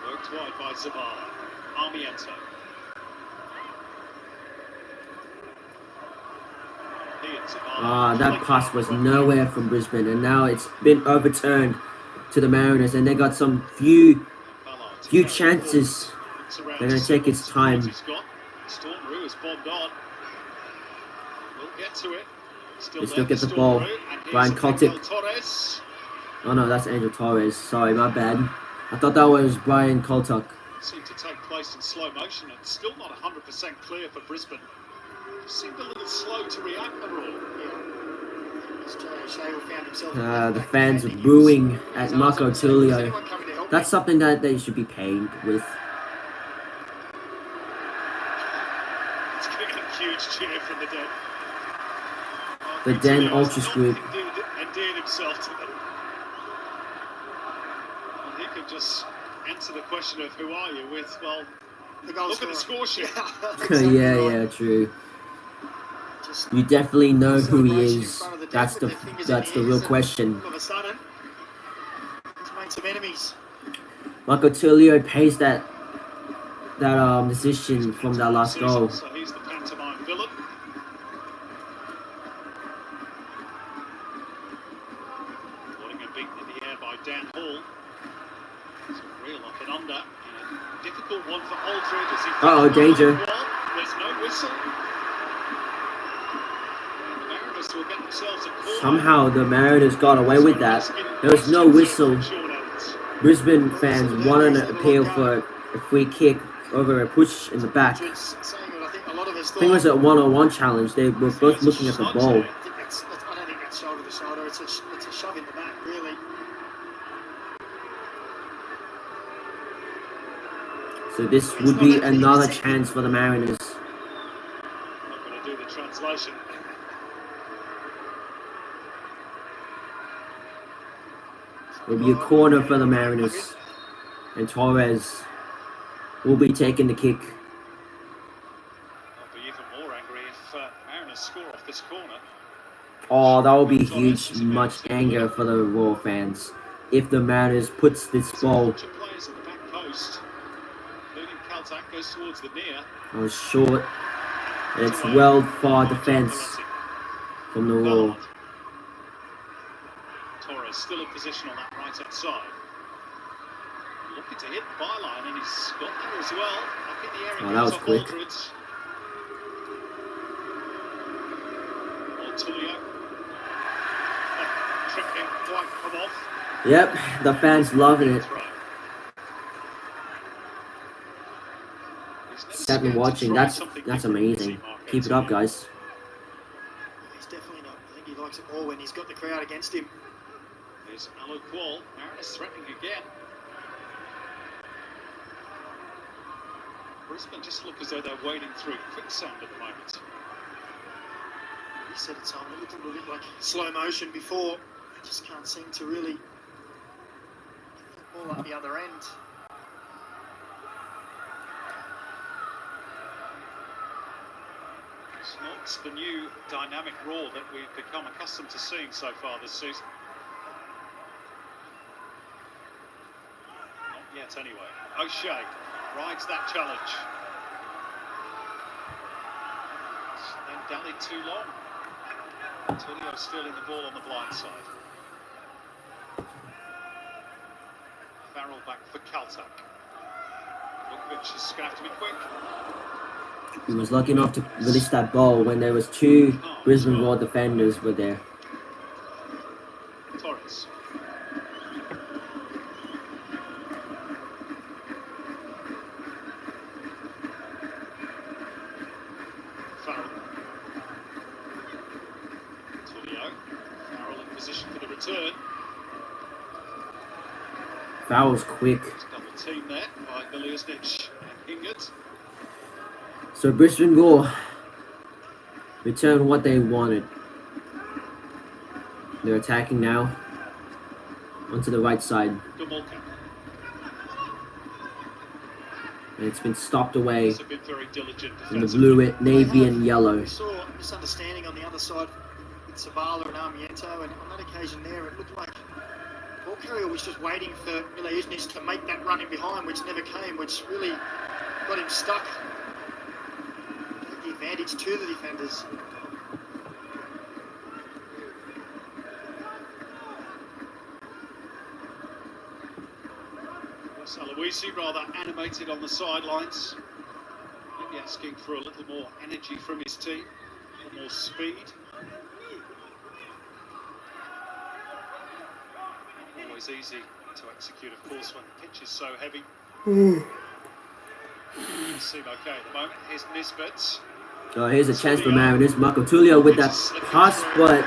Worked wide by Zavala. Armiento. That pass was nowhere from Brisbane, and now it's been overturned to the Mariners, and they got some few chances. They're going to take its time. Stormroo has bombed on. We'll get to it. They still get the ball. Brian Kaltic. Oh no, that's Angel Torres. Sorry, my bad. I thought that was Brian Kaltic. Seemed to take place in slow motion and still not 100% clear for Brisbane. Seemed a little slow to react, the Raw. The fans are booing at Marco Tullio. That's something that they should be paid with. It's getting a huge cheer from the Den. The Den Ultras group. Endeared himself to them. And he could just answer the question of who are you with, well, look at the score sheet. Yeah, true. You definitely know who he is. That's the real question. All of a sudden, he's made some enemies. Marco Tullio pays that decision from that last goal. So he's the pantomime villain. Wanting a beaten in the air by Dan Hall. It's a real up and under. And a difficult one for Aldridge as he... Uh-oh, danger. There's no whistle. Somehow the Mariners got away with that. There was no whistle. Brisbane fans wanted to appeal for a free kick over a push in the back. I think it was a one-on-one challenge. They were both looking at the ball. I don't think that's shoulder to shoulder. It's a shove in the back, really. So this would be another chance for the Mariners. Not going to do the translation. It'll be a corner for the Mariners. And Torres will be taking the kick. I'll be even more angry if Mariners score off this corner. Oh, that will be huge, much anger for the Roar fans if the Mariners puts this ball. Players at the back post. Including Caltac goes towards the near. Oh, short. And it's well far defense from the Roar. Torres still in position on that right hand side. Looking to hit the byline, and he's got there as well. Up in the air, Oh, that was quick. Tulio. Tripping quite come off. Yep, the fans loving it. Sat and watching. That's amazing. Keep it up, guys. He's definitely not. I think he likes it more when he's got the crowd against him. There's Aleague. Mariners threatening again. Brisbane just look as though they're wading through quicksand at the moment. He said it's on. It looked a little bit like slow motion before. I just can't seem to really all up the other end. It's not the new dynamic Raw that we've become accustomed to seeing so far this season. Not yet, anyway. O'Shea rides that challenge. Then dallied too long. Tulio stealing the ball on the blind side. Farrell back for Caltac. Vukovic is going to have to be quick. He was lucky enough to release that ball when there was two Brisbane Roar defenders were there. Torres. Farrell. Tulio. Farrell in position for the return. Farrell's quick. Double team there by Miliusnic and Hingert. So Brisbane Roar return what they wanted. They're attacking now onto the right side. Gomolka. And it's been stopped away He's been very diligent in the blue, navy and yellow. We saw a misunderstanding on the other side with Sabala and Armiento, and on that occasion there it looked like the ball carrier was just waiting for Miliusnic to make that run in behind, which never came, which really got him stuck. Gave the advantage to the defenders. Aloisi rather animated on the sidelines. Maybe asking for a little more energy from his team, a little more speed. Always easy to execute, of course, when the pitch is so heavy. Seem okay at the moment. Here's Nisbet. Oh, here's a chance for Mariners. Marco Tulio with that pass, but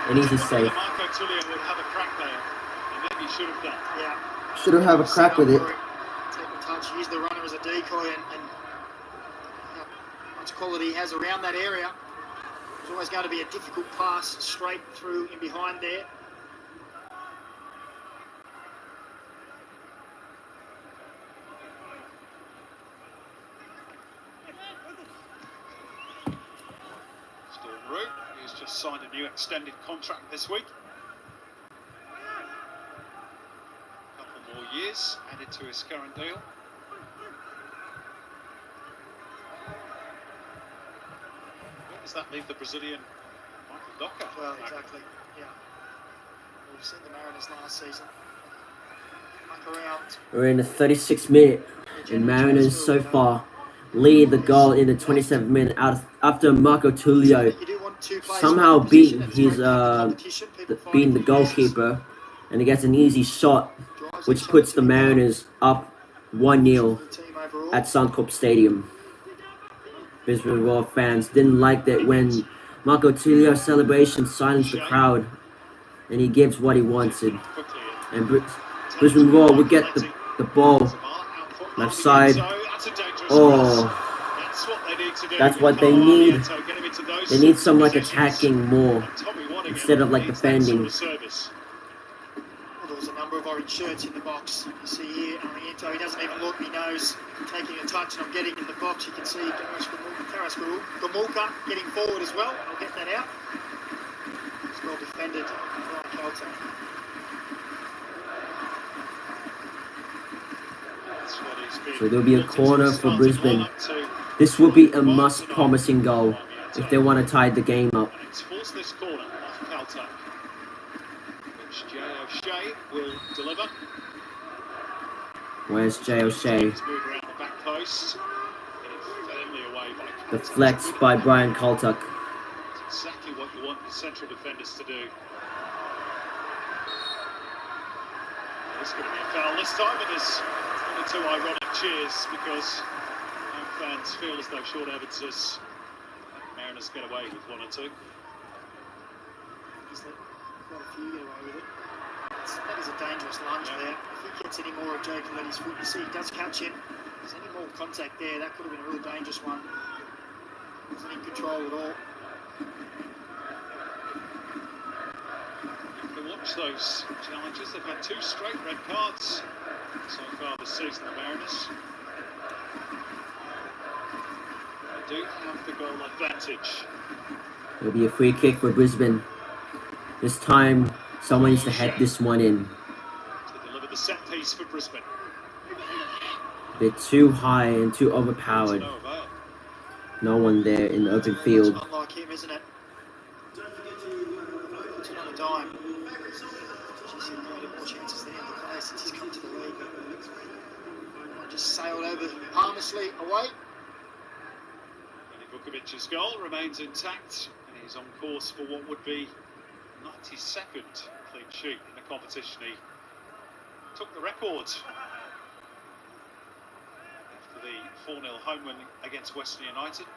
an easy save. Marco Tulio would have a crack there, and maybe he should have done. Yeah. Should have had a crack with it. Take a touch, use the runner as a decoy, and how much quality he has around that area. It's always going to be a difficult pass straight through in behind there. Storm Root, who's just signed a new extended contract this week. More years added to his current deal. Where does that leave the Brazilian Michael Docker? Well, exactly. Yeah. We've seen the Mariners last season. Muck around. We're in the 36th minute, and Mariners so far lead the goal in the 27th minute after Marco Tulio somehow beating the goalkeeper, and he gets an easy shot, which puts the Mariners up 1-0 at Suncorp Stadium. Brisbane Roar fans didn't like that when Marco Tulio's celebration silenced the crowd, and he gives what he wanted. And Brisbane Roar would get the ball left side. Oh, that's what they need. They need some like attacking more instead of like defending. There was a number number of orange shirts in the box. You see here, Aleague, he doesn't even look, he knows, taking a touch, and I'm getting in the box. You can see Taras Gomulka getting forward as well. I'll get that out. It's well defended by Kelter. So there'll be a corner for Brisbane. This will be a must promising goal if they want to tie the game up. And it's forced this corner off Caltech, which Jay O'Shea will deliver. Where's Jay O'Shea? Move around the back post. Getting firmly away by Deflects by Brian Caltech. It's exactly what you want the central defenders to do. It's going to be a foul this time, and there's one or two ironic cheers because home fans feel as though short evidences Mariners get away with one or two. Quite a few get away with it. That is a dangerous lunge there. If he gets any more of Jay Coletti's foot, you see he does catch him. If there's any more contact there, that could have been a real dangerous one. He wasn't in control at all. You can watch those challenges. They've had 2 straight red cards so far this season, the Mariners. They do have the goal advantage. It'll be a free kick for Brisbane. This time, someone needs to head this one in. To deliver the set piece for Brisbane. A bit too high and too overpowered. No one there in the open field. It's not like him, isn't it? Puts it on a dime. She's seen more chances there in the play since he's come to the league. Just sailed over harmlessly away. Vukovic's goal remains intact, and he's on course for what would be 92nd clean sheet in the competition. He took the record after the 4-0 home win against Western United.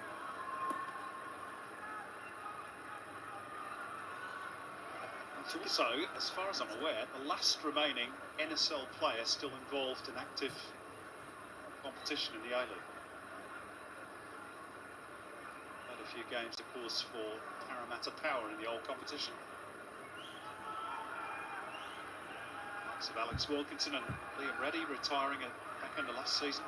It's also, as far as I'm aware, the last remaining NSL player still involved in active competition in the A-League. Had a few games, of course, for Parramatta Power in the old competition. Likes of Alex Wilkinson and Liam Reddy retiring at back end of last season.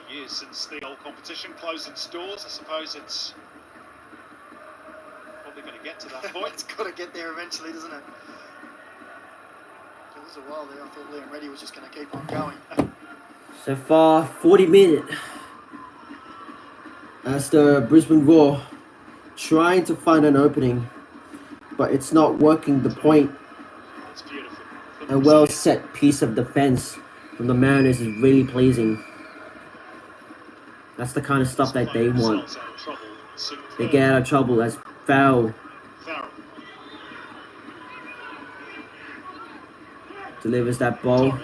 Years since the old competition closed its doors. I suppose it's probably going to get to that point. It's got to get there eventually, doesn't it? There was a while there I thought Liam Reddy was just going to keep on going. So far, 40 minutes as the Brisbane Roar trying to find an opening, but it's not working. The point. It's beautiful. A well set piece of defense from the Mariners is really pleasing. That's the kind of stuff that they want. They get out of trouble as foul. Delivers that ball.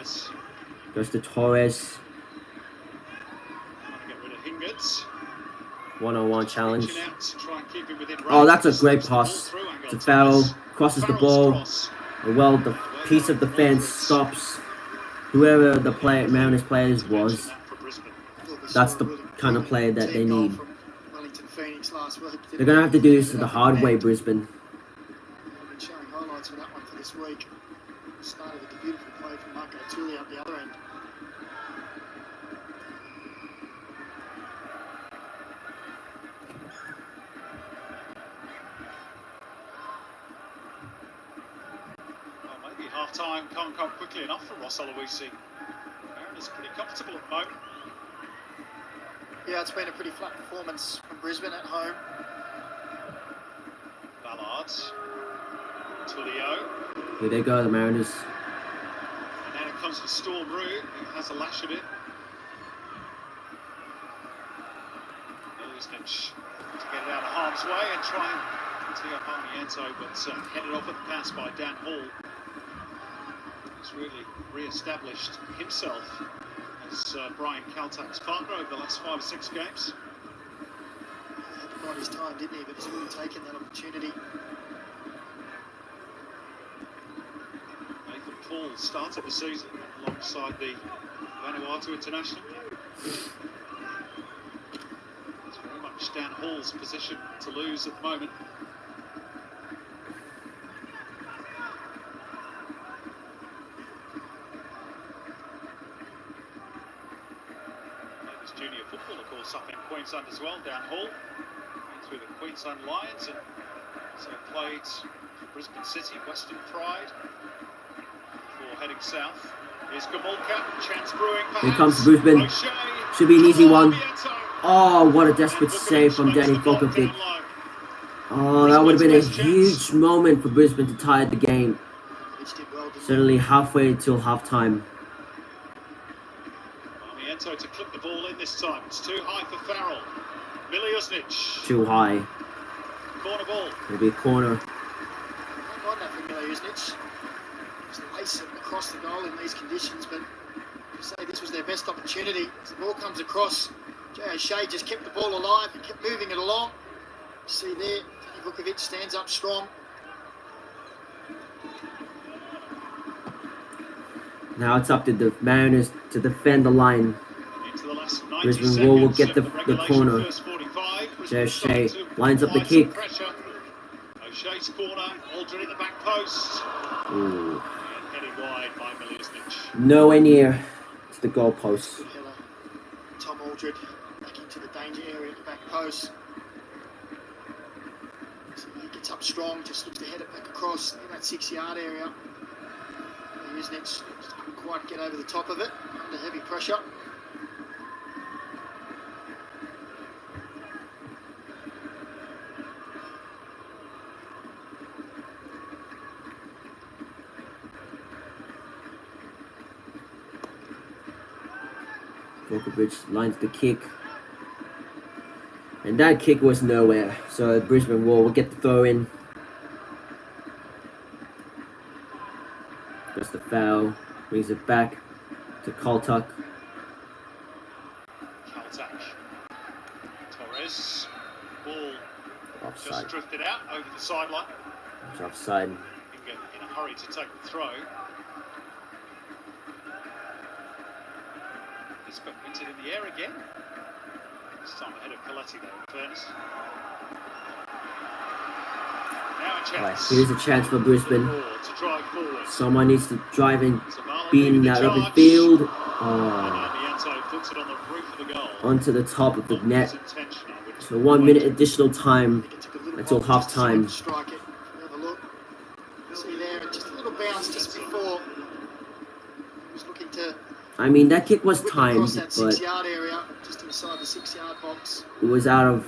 Goes to Torres. One-on-one challenge. Oh, that's a great pass. It's a foul. Crosses the ball. Well, the piece of defense stops whoever the Mariners players was. That's the kind of player that they need. They're going to have to do this the hard way, Brisbane. I've been showing highlights for that one for this week. Started with a beautiful play from Marco Tulli up the other end. Well, maybe half-time can't come quickly enough for Ross Aloisi. Mariners pretty comfortable at the moment. Yeah, it's been a pretty flat performance from Brisbane at home. Ballard, Tullio. Here they go, the Mariners. And now it comes to Storm Roux, who has a lash of it. Ilsnich to get it out of harm's way and try and tee up Armiento, but headed off at the pass by Dan Hall. He's really re-established himself as Brian Caltech's partner over the last 5 or 6 games. He had to bide his time, didn't he? But he's really taken that opportunity. Nathan Paul started the season alongside the Vanuatu international. Dan Hall's position to lose at the moment. Ladies junior football, of course, up in Queensland as well. Dan Hall through the Queensland Lions and so played for Brisbane City, Western Pride before heading south. Here's Gamulka, chance brewing. Here comes Brisbane. Should be an easy one. Oh, what a desperate save from Danny Volkovic. Oh, that would have been a huge moment for Brisbane to tie the game. Certainly halfway till half-time. Armiento to clip the ball in this time. It's too high for Farrell. Miliusnic. Too high. Corner ball. Maybe a corner. Not that for Miliusnic. Just lace it across the goal in these conditions, but to say this was their best opportunity. As the ball comes across, Jay O'Shea just kept the ball alive and kept moving it along. See there, Danny Vukovic stands up strong. Now it's up to the Mariners to defend the line. Brisbane will get the corner. Jay O'Shea lines up the kick. O'Shea's corner, Aldred in the back post. Ooh. And headed wide by Miliusnic. Nowhere near to the goal post. Tom Aldred back into the danger area at the back post. So he gets up strong, just looks to head it back across in that 6-yard area. Miliusnic couldn't quite get over the top of it under heavy pressure. Vukovic lines the kick. And that kick was nowhere. So Brisbane will get the throw in. Gets the foul. Brings it back to Kaltak. Kaltak. Torres. Ball Offside. just drifted out over the sideline. It's offside. Get in a hurry to take the throw. He's hinted in the air again. This time ahead of Coletti though, in fairness. Now a chance. Right, here's a chance for Brisbane. To drive forward. Someone needs to drive and beat in that open field. Onto the top of the net. So 1 minute additional time until half time. Strike it. Have a look. See there, just a little bounce just before. He was looking to. I mean, that kick was timed, that but 6-yard area, just inside the 6-yard box. it was out of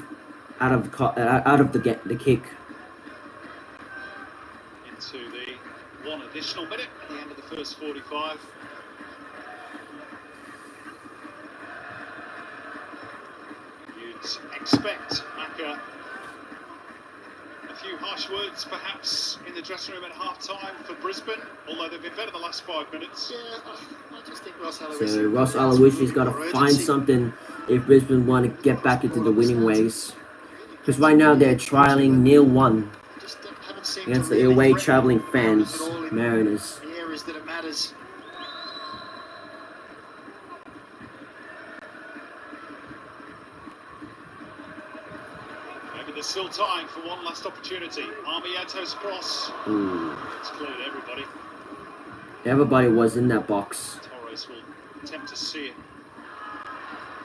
the kick. Into the 1 additional minute at the end of the first 45. You'd expect Macca a few harsh words perhaps in the dressing room at half-time for Brisbane, although they've been better the last 5 minutes. Yeah, I just think Ross So Ross Aloisi's got to find something if Brisbane want to get back into the winning ways. Because right now they're trialing 0-1 against the away travelling fans, Mariners. The areas that it matters. Maybe there's still time for one last opportunity. Armiento's cross. Ooh. It's cleared everybody. Everybody was in that box. Torres will attempt to see it.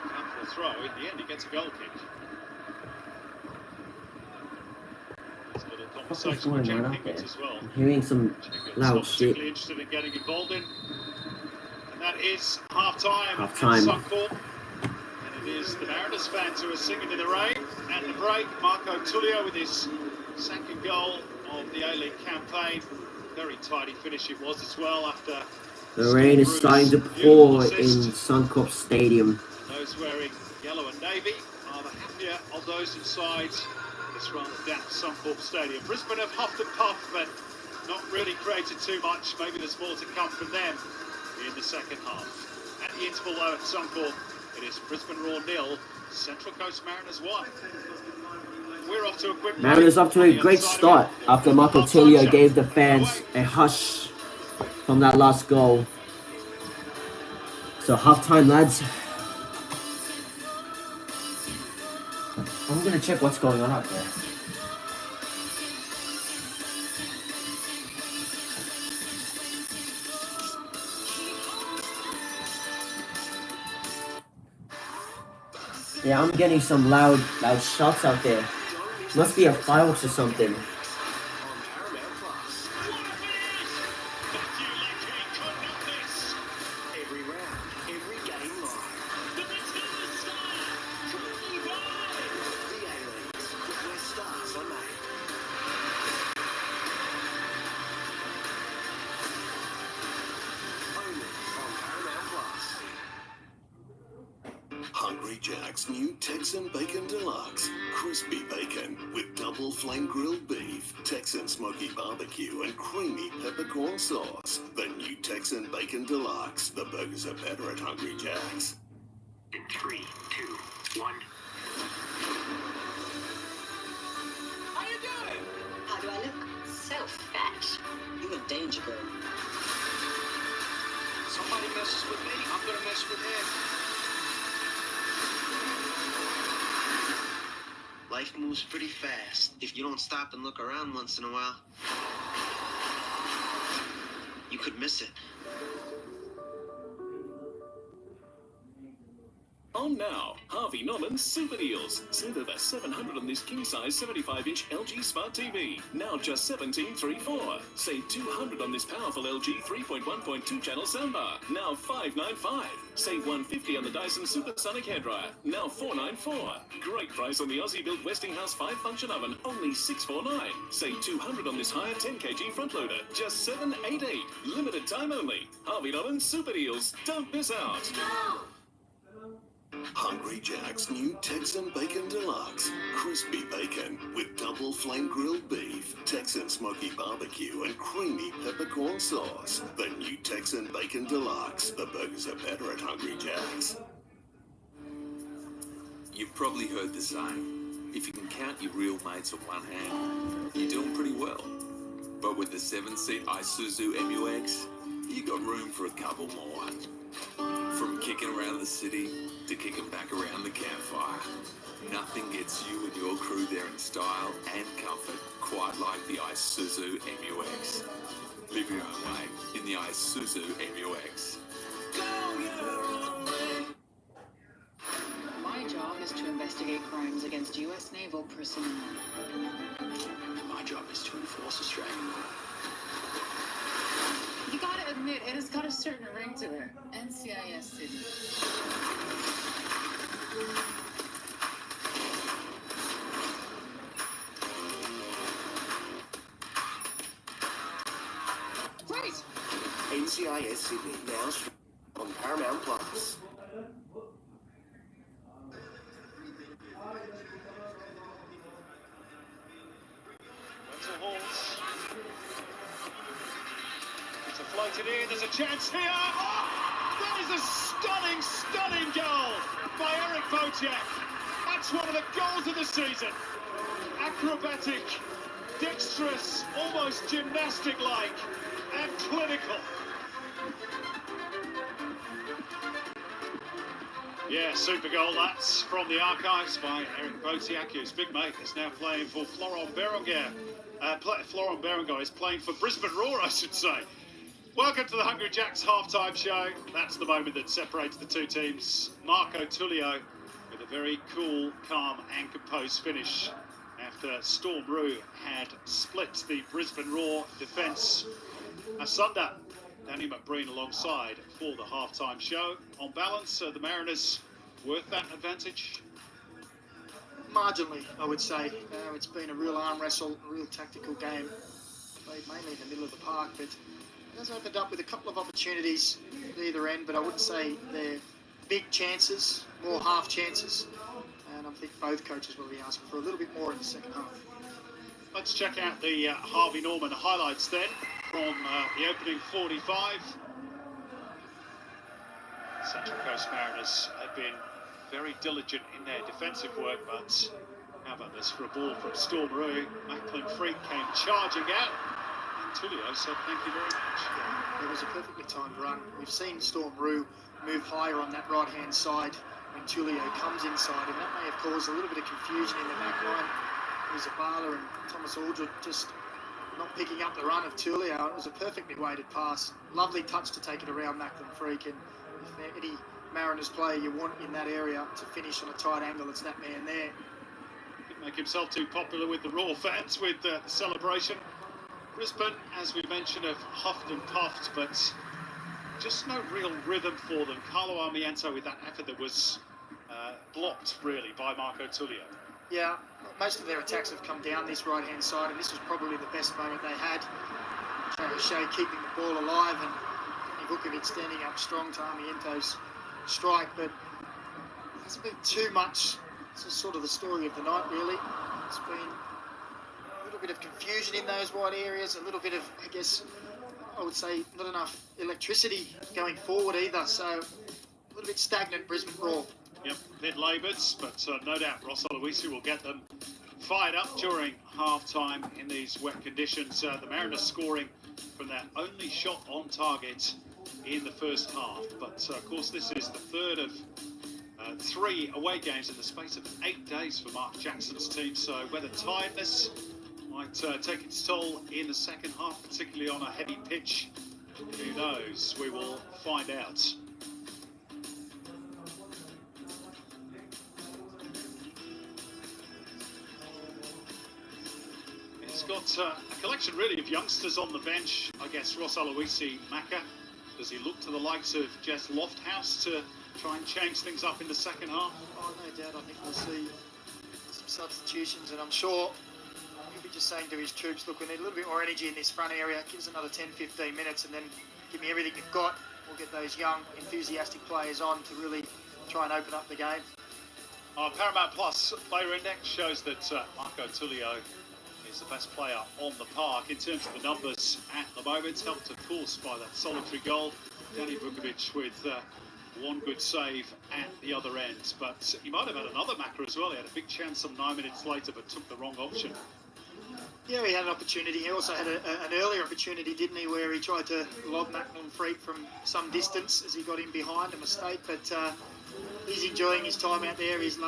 Ample throw. In the end, he gets a goal kick. There's a little conversation with Jack Higgins as well. I'm hearing some loud shit. Particularly interested in getting involved in. And that is half-time. Half-time. And it is the Mariners fans who are singing in the rain. At the break, Marco Tullio with his second goal of the A-League campaign. Very tidy finish it was as well after... The rain is starting to pour in Suncorp Stadium. Those wearing yellow and navy are the happier of those inside this rather damp Suncorp Stadium. Brisbane have huffed and puffed, but not really created too much. Maybe there's more to come from them in the second half. At the interval though at Suncorp, it is Brisbane Roar 0, Central Coast Mariners 1. We're off to a quick Mariners off to a great start after Marco Tullio gave the fans a hush from that last goal. So half-time, lads. I'm gonna check what's going on out there. Yeah, I'm getting some loud shots out there. Must be a fireworks or something. Every round, every game live. The Aleague, where stars are made. Only on Paramount Plus. Hungry Jack's new Texan Bacon Deluxe. Crispy bacon with double flame grilled beef, Texan smoky barbecue, and creamy peppercorn sauce. The new Texan Bacon Deluxe. The burgers are better at Hungry Jack's. In 3, 2, 1. How you doing? How do I look? So fat. You in danger, girl. Somebody messes with me, I'm gonna mess with him. Life moves pretty fast. If you don't stop and look around once in a while, you could miss it. On now, Harvey Norman's Super Deals. Save over $700 on this king-size 75-inch LG Smart TV. Now just $17.34. Save $200 on this powerful LG 3.1.2-channel soundbar. Now $5.95. Save $150 on the Dyson Supersonic hairdryer. Now $4.94. Great price on the Aussie-built Westinghouse 5-function oven. Only $6.49. Save $200 on this higher 10 kg front loader. Just $7.88. Limited time only. Harvey Norman's Super Deals. Don't miss out. Hungry Jack's new Texan Bacon Deluxe. Crispy bacon with double flame grilled beef, Texan smoky barbecue, and creamy peppercorn sauce. The new Texan Bacon Deluxe. The burgers are better at Hungry Jack's. You've probably heard the saying, if you can count your real mates on one hand, you're doing pretty well. But with the 7-seat Isuzu MUX, you got room for a couple more. From kicking around the city to kicking back around the campfire, nothing gets you and your crew there in style and comfort quite like the Isuzu MUX. Live your own way in the Isuzu MUX. My job is to investigate crimes against U.S. naval personnel. My job is to enforce Australian law. You gotta admit, it has got a certain ring to it. NCIS Sydney. Great. NCIS Sydney now on Paramount Plus. Floated in, there's a chance here. Oh, that is a stunning goal by Eric Bociak. That's one of the goals of the season. Acrobatic, dexterous, almost gymnastic-like, and clinical. Yeah, super goal, that's from the archives by Eric Bociak, whose big mate is now playing for Florent Berenguer. Florent Berenguer is playing for Brisbane Roar, I should say. Welcome to the Hungry Jacks halftime show. That's the moment that separates the two teams. Marco Tullio with a very cool, calm and composed finish after Storm Roux had split the Brisbane Roar defence asunder. Danny McBreen alongside for the halftime show. On balance, the Mariners worth that advantage? Marginally, I would say. It's been a real arm wrestle, a real tactical game. Played mainly in the middle of the park, but it has opened up with a couple of opportunities at either end, but I wouldn't say they're big chances, more half chances. And I think both coaches will be asking for a little bit more in the second half. Let's check out the Harvey Norman highlights then from the opening 45. Central Coast Mariners have been very diligent in their defensive work, but how about this for a ball from Storm Roux? Macklin Freak came charging out. Tullio said thank you very much. Yeah, it was a perfectly timed run. We've seen Storm Roux move higher on that right-hand side when when Tulio comes inside him. That may have caused a little bit of confusion in the back line. Zabala and Thomas Aldred just not picking up the run of Tulio. It was a perfectly weighted pass. Lovely touch to take it around Macklin Freak. And if there any Mariners player you want in that area to finish on a tight angle, it's that man there. Didn't make himself too popular with the Raw fans with the celebration. Brisbane, as we mentioned, have huffed and puffed, but just no real rhythm for them. Carlo Armiento with that effort that was blocked, really, by Marco Tullio. Yeah, most of their attacks have come down this right-hand side, and this was probably the best moment they had. Shea keeping the ball alive, and Vukovic standing up strong to Armiento's strike, but it hasn't been too much. This is sort of the story of the night, really. It's been a little bit of confusion in those wide areas, a little bit of, I guess, I would say, not enough electricity going forward either, so a little bit stagnant Brisbane Roar. Yep, bit laboured, but no doubt Ross Aloisi will get them fired up during half-time in these wet conditions. The Mariners scoring from their only shot on target in the first half. But, of course, this is the third of 3 away games in the space of 8 days for Mark Jackson's team. So whether tiredness might take its toll in the second half, particularly on a heavy pitch, who knows? We will find out. He's got a collection, really, of youngsters on the bench. I guess Ross Aloisi, Macca. Does he look to the likes of Jess Lofthouse to try and change things up in the second half? Oh, no doubt. I think we'll see some substitutions, and I'm sure he'll be just saying to his troops, look, we need a little bit more energy in this front area. Give us another 10-15 minutes, and then give me everything you've got. We'll get those young, enthusiastic players on to really try and open up the game. Paramount Plus player index shows that Marco Tullio is the best player on the park in terms of the numbers at the moment, helped of course by that solitary goal. Danny Vukovic with one good save at the other end, but he might have had another Macca as well. He had a big chance some 9 minutes later, but took the wrong option. Yeah, he had an opportunity. He also had an earlier opportunity, didn't he, where he tried to lob Macklin Freak from some distance as he got in behind, a mistake, but he's enjoying his time out there. He's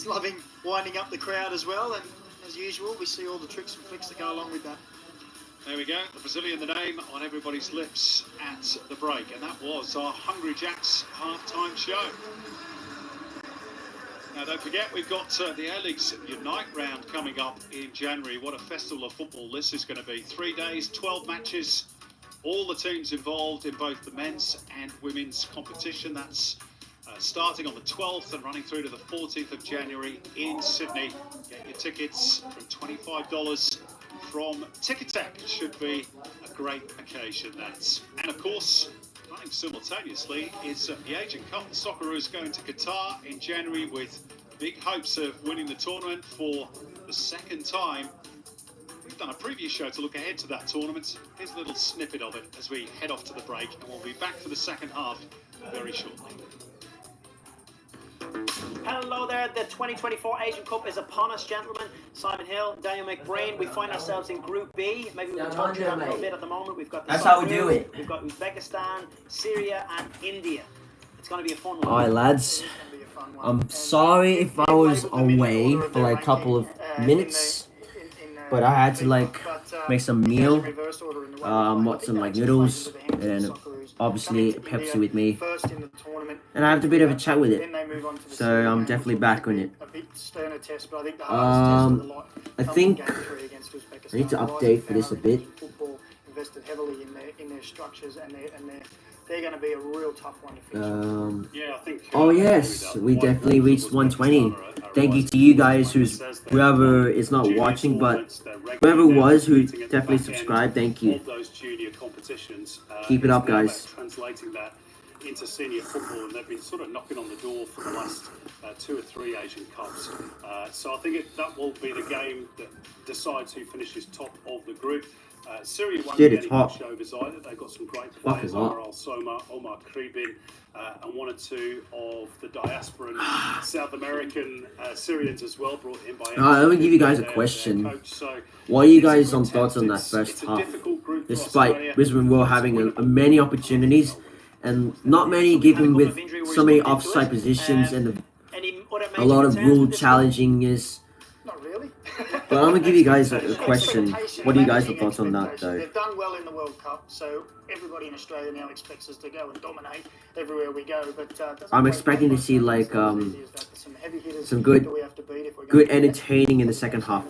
loving winding up the crowd as well, and as usual, we see all the tricks and flicks that go along with that. There we go, the Brazilian, the name on everybody's lips at the break, and that was our Hungry Jacks half-time show. Now, don't forget, we've got the Aleague's Unite round coming up in January. What a festival of football this is going to be. 3 days, 12 matches, all the teams involved in both the men's and women's competition. That's starting on the 12th and running through to the 14th of January in Sydney. Get your tickets from $25 from Ticketek. It should be a great occasion, that's. And of course, running simultaneously is the Asian Cup. The Socceroos going to Qatar in January with big hopes of winning the tournament for the second time. We've done a previous show to look ahead to that tournament. Here's a little snippet of it as we head off to the break, and we'll be back for the second half very shortly. Hello there, the 2024 Asian Cup is upon us, gentlemen. Simon Hill, Daniel McBrain. We find ourselves in Group B. Maybe we'll touch on that a little bit at the moment. We've got the That's how we do it. We've got Uzbekistan, Syria, and India. It's going to be a fun one. Alright, lads. I'm sorry if I was away for like a couple of minutes, but I had to like make some meal. Watch some like noodles, and obviously Pepsi with me, and I have a bit of a chat with it, so I'm definitely back on it. I think I need to update for this a bit. Invested heavily in their structures, and they're going to be a real tough one to finish. Yeah, I think. Oh yes, we definitely reached 120. Thank you to you guys, whoever is not watching, but whoever was who definitely subscribed. Thank you. Keep it up, guys. Translating that into senior football, and they've been sort of knocking on the door for the last 2 or 3 Asian Cups. So I think that will be the game that decides who finishes top of the group. Syria won't be any pushovers either. They've got some great players, Omar Soma, Omar Kribin, and 1 or 2 of the diasporan South American Syrians as well, brought in by... Let me give you guys a question. What are you guys' thoughts on that first half? Despite Brisbane Roar having many opportunities, and not many given with so many offside positions, and But it makes a lot of returns rule with this challenging is. Not really. But I'm gonna give you guys a question. What do you guys have thoughts on that though? They've done well in the World Cup, so everybody in Australia now expects us to go and dominate everywhere we go. But I'm expecting to see like some good entertaining in the second half.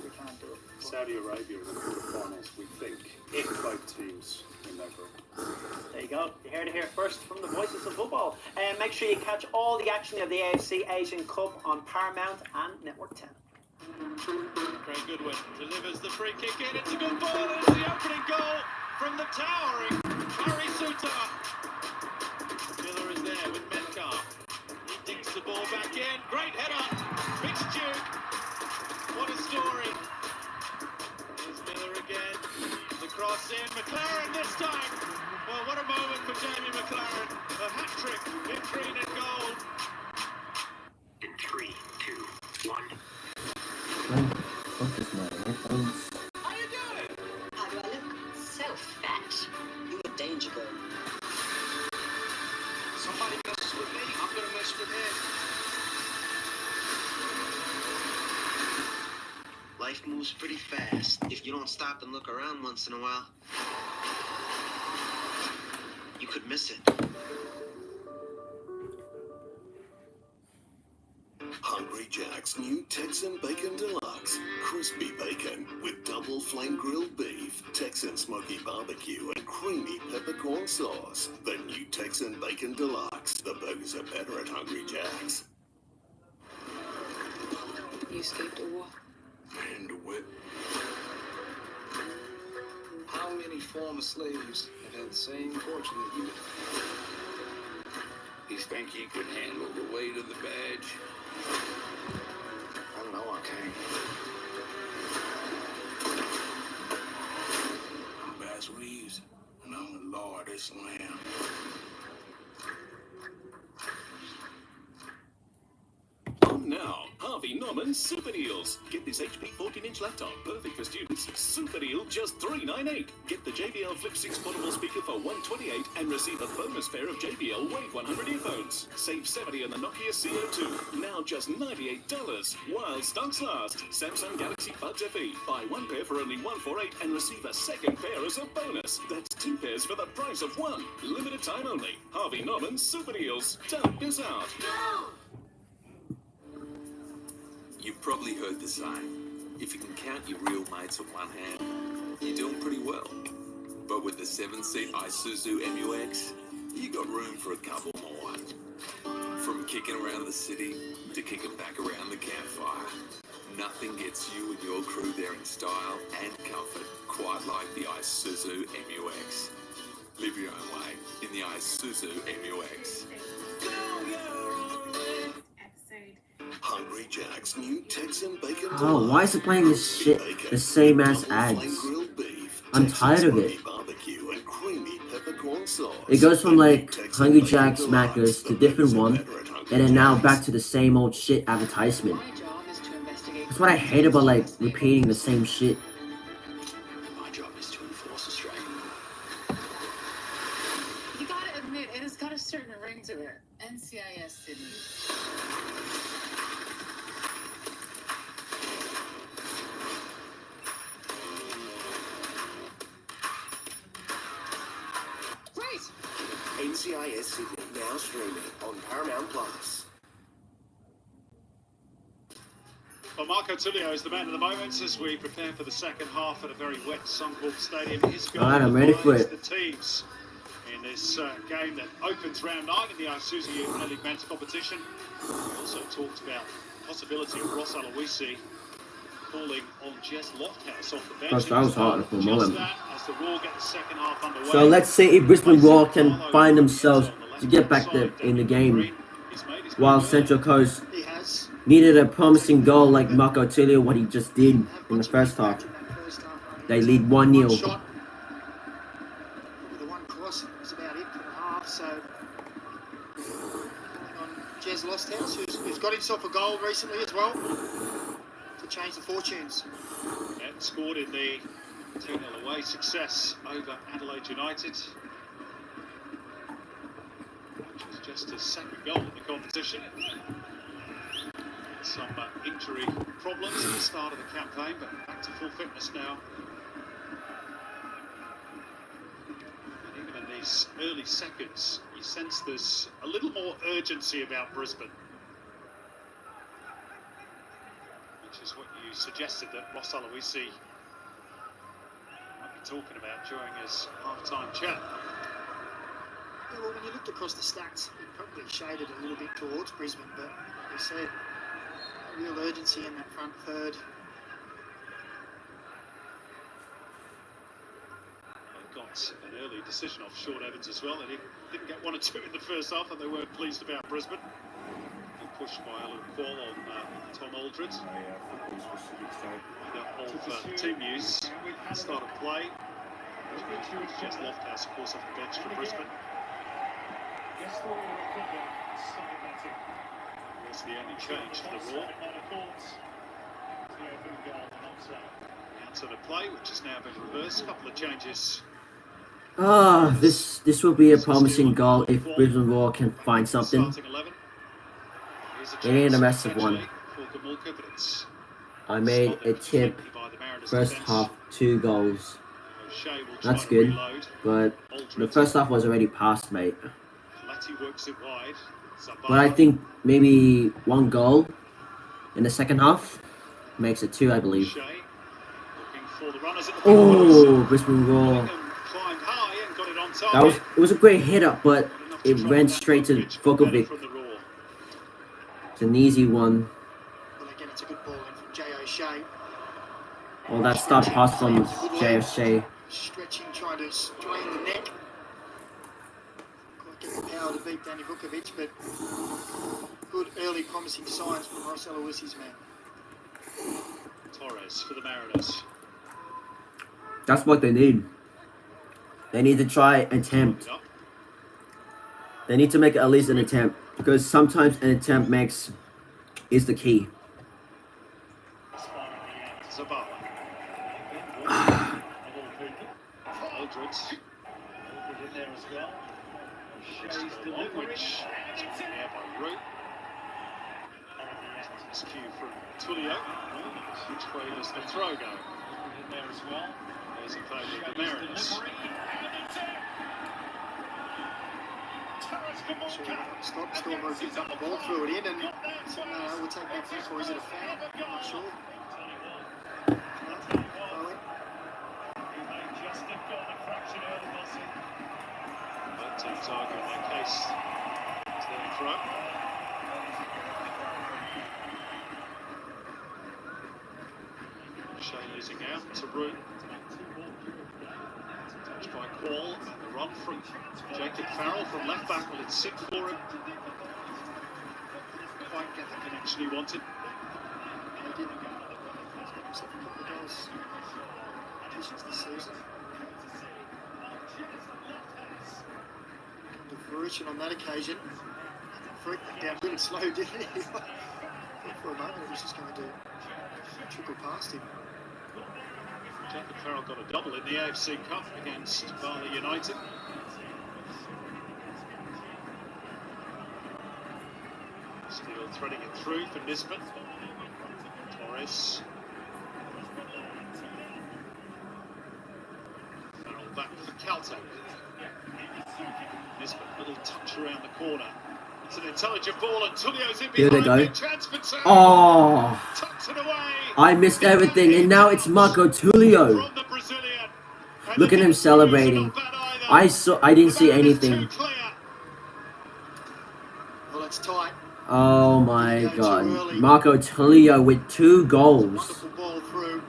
Saudi Arabia in the quarterfinals, we think, if both teams in that group. There you go. You heard it here first from the voices of football. And make sure you catch all the action of the AFC Asian Cup on Paramount and Network 10. Craig Goodwin delivers the free kick in. It's a good ball. It's the opening goal from the towering Harry Suter. Miller is there with Metcalf. He dinks the ball back in. Great header. Big Stu. What a story. Here's Miller again. The cross in. McLaren this time. Well, what a moment for Jamie McLaren. A hat-trick in green and gold. In 3, 2, 1. Focus my headphones. How you doing? How do I look? So fat. You a danger girl. Somebody messes with me, I'm gonna mess with him. Life moves pretty fast. If you don't stop and look around once in a while, you could miss it. Hungry Jack's new Texan Bacon Deluxe. Crispy bacon with double flame grilled beef, Texan smoky barbecue, and creamy peppercorn sauce. The new Texan Bacon Deluxe. The burgers are better at Hungry Jack's. You escaped a war. And a whip. How many former slaves have had the same fortune that you did? You think you could handle the weight of the badge? I don't know, I can't. I'm Bass Reeves, and I'm the Lord of this land. Now, Harvey Norman Super Deals. Get this HP 14-inch laptop, perfect for students. Super deal, just $398. Get the JBL Flip 6 portable speaker for $128 and receive a bonus pair of JBL Wave 100 earphones. Save $70 on the Nokia CO2. Now just $98. While stocks last. Samsung Galaxy Buds FE. Buy one pair for only $148 and receive a second pair as a bonus. That's two pairs for the price of one. Limited time only. Harvey Norman Super Deals. Don't miss out. You've probably heard the saying, if you can count your real mates on one hand, you're doing pretty well. But with the 7-seat Isuzu MUX, you got room for a couple more. From kicking around the city to kicking back around the campfire, nothing gets you and your crew there in style and comfort quite like the Isuzu MUX. Live your own way in the Isuzu MUX. Hungry Jack's new Texan Bacon Deluxe. Oh, why is it playing this shit the same as ads? I'm tired of it. It goes from like Hungry Jack's Macca's to different one, and then now back to the same old shit advertisement. That's what I hate about like repeating the same shit. My job is to enforce Australia. You gotta admit, it has got a certain ring to it. NCIS Sydney. NCIS Sydney now streaming on Paramount Plus. Well, Marco Tullio is the man of the moment as we prepare for the second half at a very wet Suncorp Stadium. His goal Alright, I'm ready for it. the teams in this game that opens round 9 in the Isuzu Aleague men's competition. Also talked about the possibility of Ross Aloisi calling on Jess Lofthouse off the bench. Gosh, that was hard for a moment. As the Roar get the second half underway. So let's see if Brisbane Roar can find themselves to get back there in the game, while Central Coast needed a promising goal like Marco Tilio, what he just did in the first half. They lead 1-0. The one cross was about it for the half, so on Jez Losthouse, who's got himself a goal recently as well to change the fortunes. And scored in the 2-0 away success over Adelaide United, which was just his second goal in the competition. Some injury problems at the start of the campaign, but back to full fitness now. And even in these early seconds, you sense there's a little more urgency about Brisbane. Which is what you suggested that Ross Aloisi might be talking about during his half-time chat. Yeah, well, when you looked across the stats, it probably shaded a little bit towards Brisbane, but like you said, real urgency in that front third. They got an early decision off Sean Evans as well. They didn't get 1 or 2 in the first half, and they weren't pleased about Brisbane. Good push by Alan Quall on Tom Aldred. Of team news, start of play. Just Lofthouse, of course, off the bench for Brisbane. That's the only change for the Raw. Outside of play, which has now been reversed. A couple of changes. This will be a promising goal if Brisbane Roar can find something. It ain't a massive one. I made a tip, first half 2 goals. That's good, but the first half was already past, mate. But I think maybe 1 goal in the second half makes it 2, I believe. Oh, Brisbane Roar. It was a great hit up, but it ran straight to Vukovic. It's an easy one. Oh, that start pass from J O'Shea. Stretching, trying to strain the neck. Quite get the power to beat Danny Vukovic, but good early promising signs from Ross Aloisi's man. Torres for the Mariners. That's what they need. They need to try attempt. They need to make at least an attempt, because sometimes an attempt is the key. Aldred in there as well. Shea's delivery. There by Root. This cue from Tullio. Which way does the throw go? In there as well. There's a play with the Mariners. Storm picked up the ball, threw it in, and we'll take that back, or is it a foul? I'm not sure. Both teams argue in that case. It's their throw. Shea losing out to Root. Touched by Quall, and the run from Jacob Farrell from left back. Well, it's 6 for him. Quite get the connection he wanted. He didn't. He's got himself a couple of goals. This season. Come to fruition on that occasion. Freak that down really slow, didn't he? For a moment, it was just going to trickle past him. Jacob Farrell got a double in the AFC Cup against Bali United. Still threading it through for Nisbet. Torres. Farrell back for Calto. Nisbet, little touch around the corner. It's an intelligent ball, and Tullio's in behind. Here they go. Chance for 2. Oh, Tucks it away. I missed everything, and now it's Marco Tullio. From the Brazilian. Look at him celebrating. I didn't see anything. Well, it's tight. Oh my god. Marco Tullio with 2 goals. Wonderful ball through.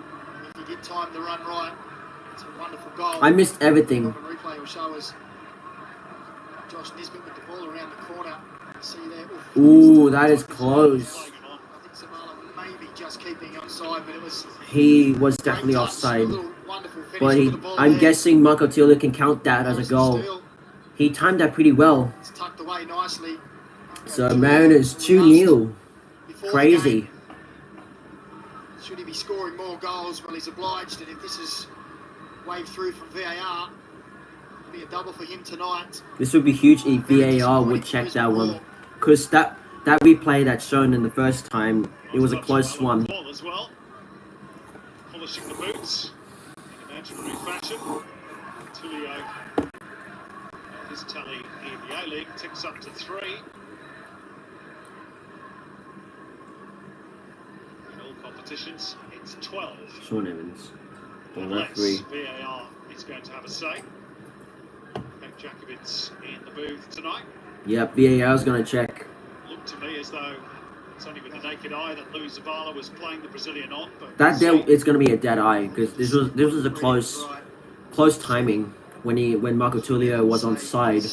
If you get time to run right, it's a wonderful goal. I missed everything. Replay will show us Josh Nisbet with the ball around the corner. See there. Ooh, that is close. I think Zamala maybe just keeping onside, but it was. He was definitely offside. But I'm guessing Marco Tullio can count that as a goal. He timed that pretty well. It's tucked away nicely. So Mariners 2-0. Crazy. Should he be scoring more goals? Well, he's obliged, and if this is waved through from VAR, it'll be a double for him tonight. This would be huge if VAR would check that one. Because that replay that's shown in the first time, It was a close one. As well. Polishing the boots in imaginary fashion. Tulio, his tally in the A-League ticks up to 3. In all competitions, it's 12. Sean Evans, the Unless referee. VAR is going to have a say. Pep Jakovic's in the booth tonight. Yep, VAR is going to check. Looked to me as though it's only with the naked eye that Luis Zavala was playing the Brazilian on. But That it's going to be a dead eye because this was a close timing when Marco Tulio was on side.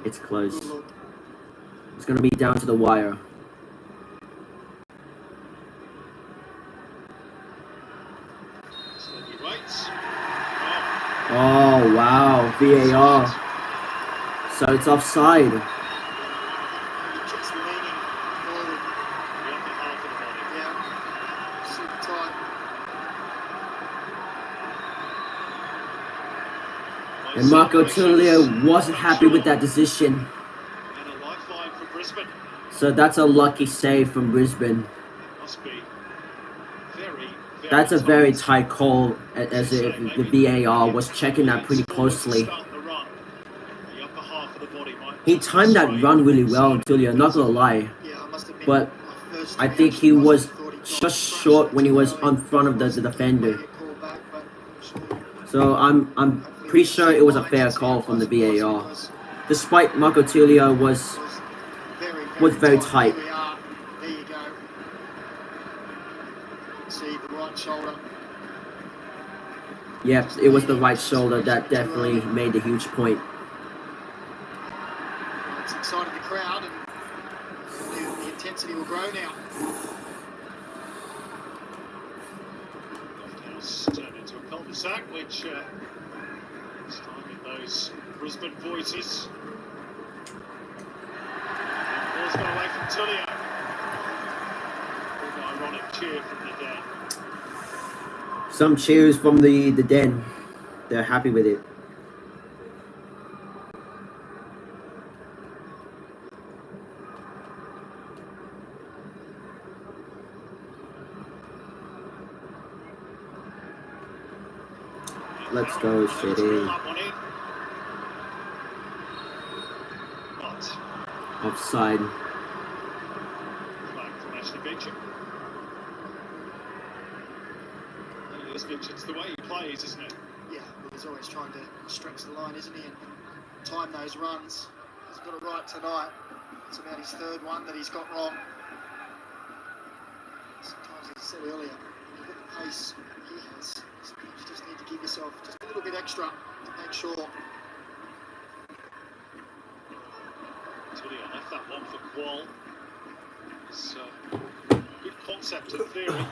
It's close. It's going to be down to the wire. So he waits. Oh wow, VAR. So it's offside. And Marco Tulio wasn't happy with that decision. And a lifeline for Brisbane. So that's a lucky save from Brisbane. Must be very That's a very tight call, as if the VAR was checking that pretty closely. He timed that run really well, Tulio, not gonna lie. But I think he was just short when he was on front of the defender. So I'm pretty sure it was a fair call from the VAR. Despite Marco Tulio was very tight. There you go. See the right shoulder. Yep, it was the right shoulder that definitely made a huge point. It's excited the crowd, and the intensity will grow now. House turned into a cul-de-sac, which is timing those Brisbane voices. And ball's gone away from Tulio. An ironic cheer from the den. Some cheers from the den. They're happy with it. Let's go, City. Offside. It's the way he plays, isn't it? Yeah, he's always trying to stretch the line, isn't he? And time those runs. He's got it right tonight. It's about his third one that he's got wrong. Sometimes, as I said earlier, you've got the pace he has. Sometimes you just need to give yourself just a little bit extra to make sure. Tulio left that one for Qual. It's good concept in theory.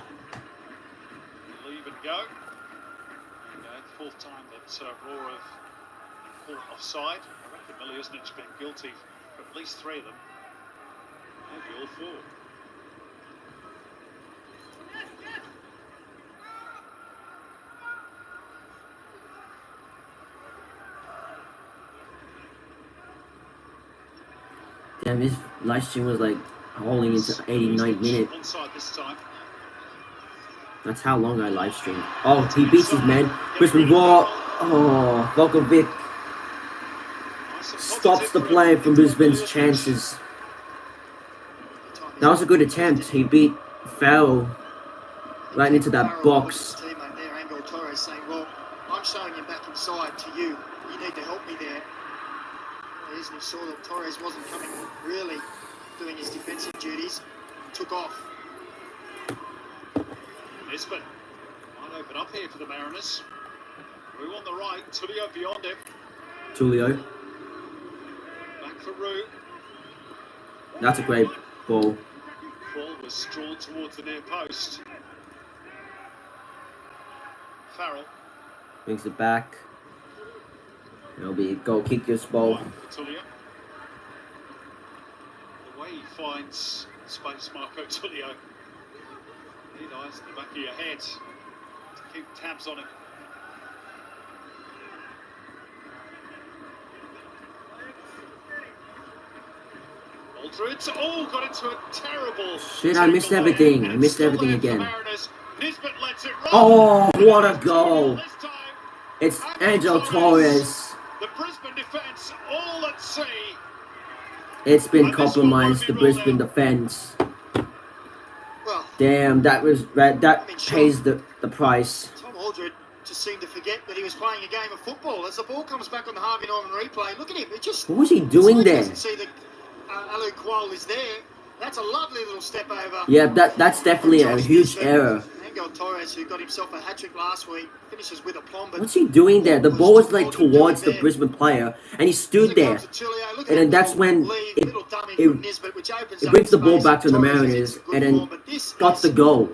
Leave and go. The fourth time that Roar have caught offside. I reckon Milosnic's been guilty for at least 3 of them. Maybe all 4. Damn, this live stream was like rolling into 89 minutes. Onside this time. That's how long I live streamed. Oh, he beats his man. Brisbane Roar. Oh, Volkovic stops the play from Brisbane's chances. That was a good attempt. He beat Farrell right into that box. Teammate there, Angel Torres, saying, "Well, I'm showing him back inside to you. You need to help me there." He saw that Torres wasn't coming, really doing his defensive duties. Took off. Brisbane might open up here for the Mariners. Rue on the right, Tulio beyond him. Tulio. Back for Rue. That's a great ball. Ball was drawn towards the near post. Farrell. Brings it back. It'll be a goal kicker's ball. Tulio. The way he finds space, Marco Tulio. Need eyes in the back of your head to keep tabs on him. Aldred. Oh, got into a terrible... Shit, I missed everything. I missed everything again. Nisbet lets it run. Oh, what a goal. It's Angel Torres. The Brisbane defence all at sea. It's been compromised, the Brisbane defence. Well, damn, that pays the price. Tom Aldred just seemed to forget that he was playing a game of football. As the ball comes back on the Harvey Norman replay, look at him. It just, what was he doing there? Doesn't see that Aleague is there. That's a lovely little step over. Yeah, that's definitely a huge error. Angel Torres, who got himself a hat-trick last week, finishes with aplomb. What's he doing there? The ball was like towards the Brisbane player, and he stood there. And then that's when it brings the ball back to the Mariners, and then got the goal.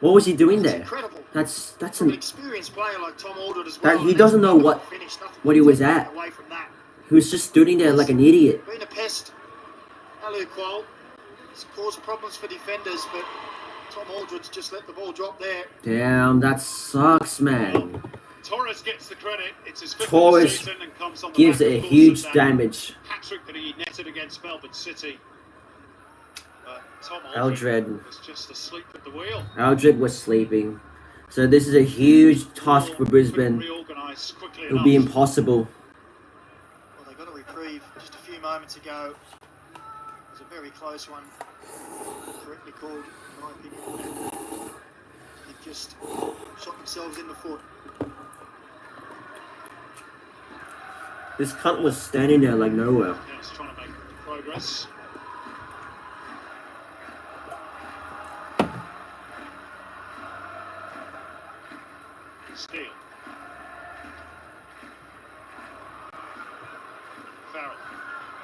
What was he doing there? That's an experienced player like Tom Aldred as well. He doesn't know what he was at. He was just standing there like an idiot. Been a pest. Aleague it's caused problems for defenders, but Tom Aldred's just let the ball drop there. Damn, that sucks, man. Well, Torres gets the credit. It's his fifth Torres season and comes on the gives back, it a of course, huge of that damage. hat-trick that he netted against Melbourne City. But Tom Aldred was just asleep at the wheel. Aldred was sleeping. So this is a huge task for Brisbane. It'll be impossible. Well, they got a reprieve just a few moments ago. It was a very close one. Correctly called, in my opinion. They just shot themselves in the foot. This cunt was standing there like nowhere. Yeah, he's trying to make progress. Steele. Farrell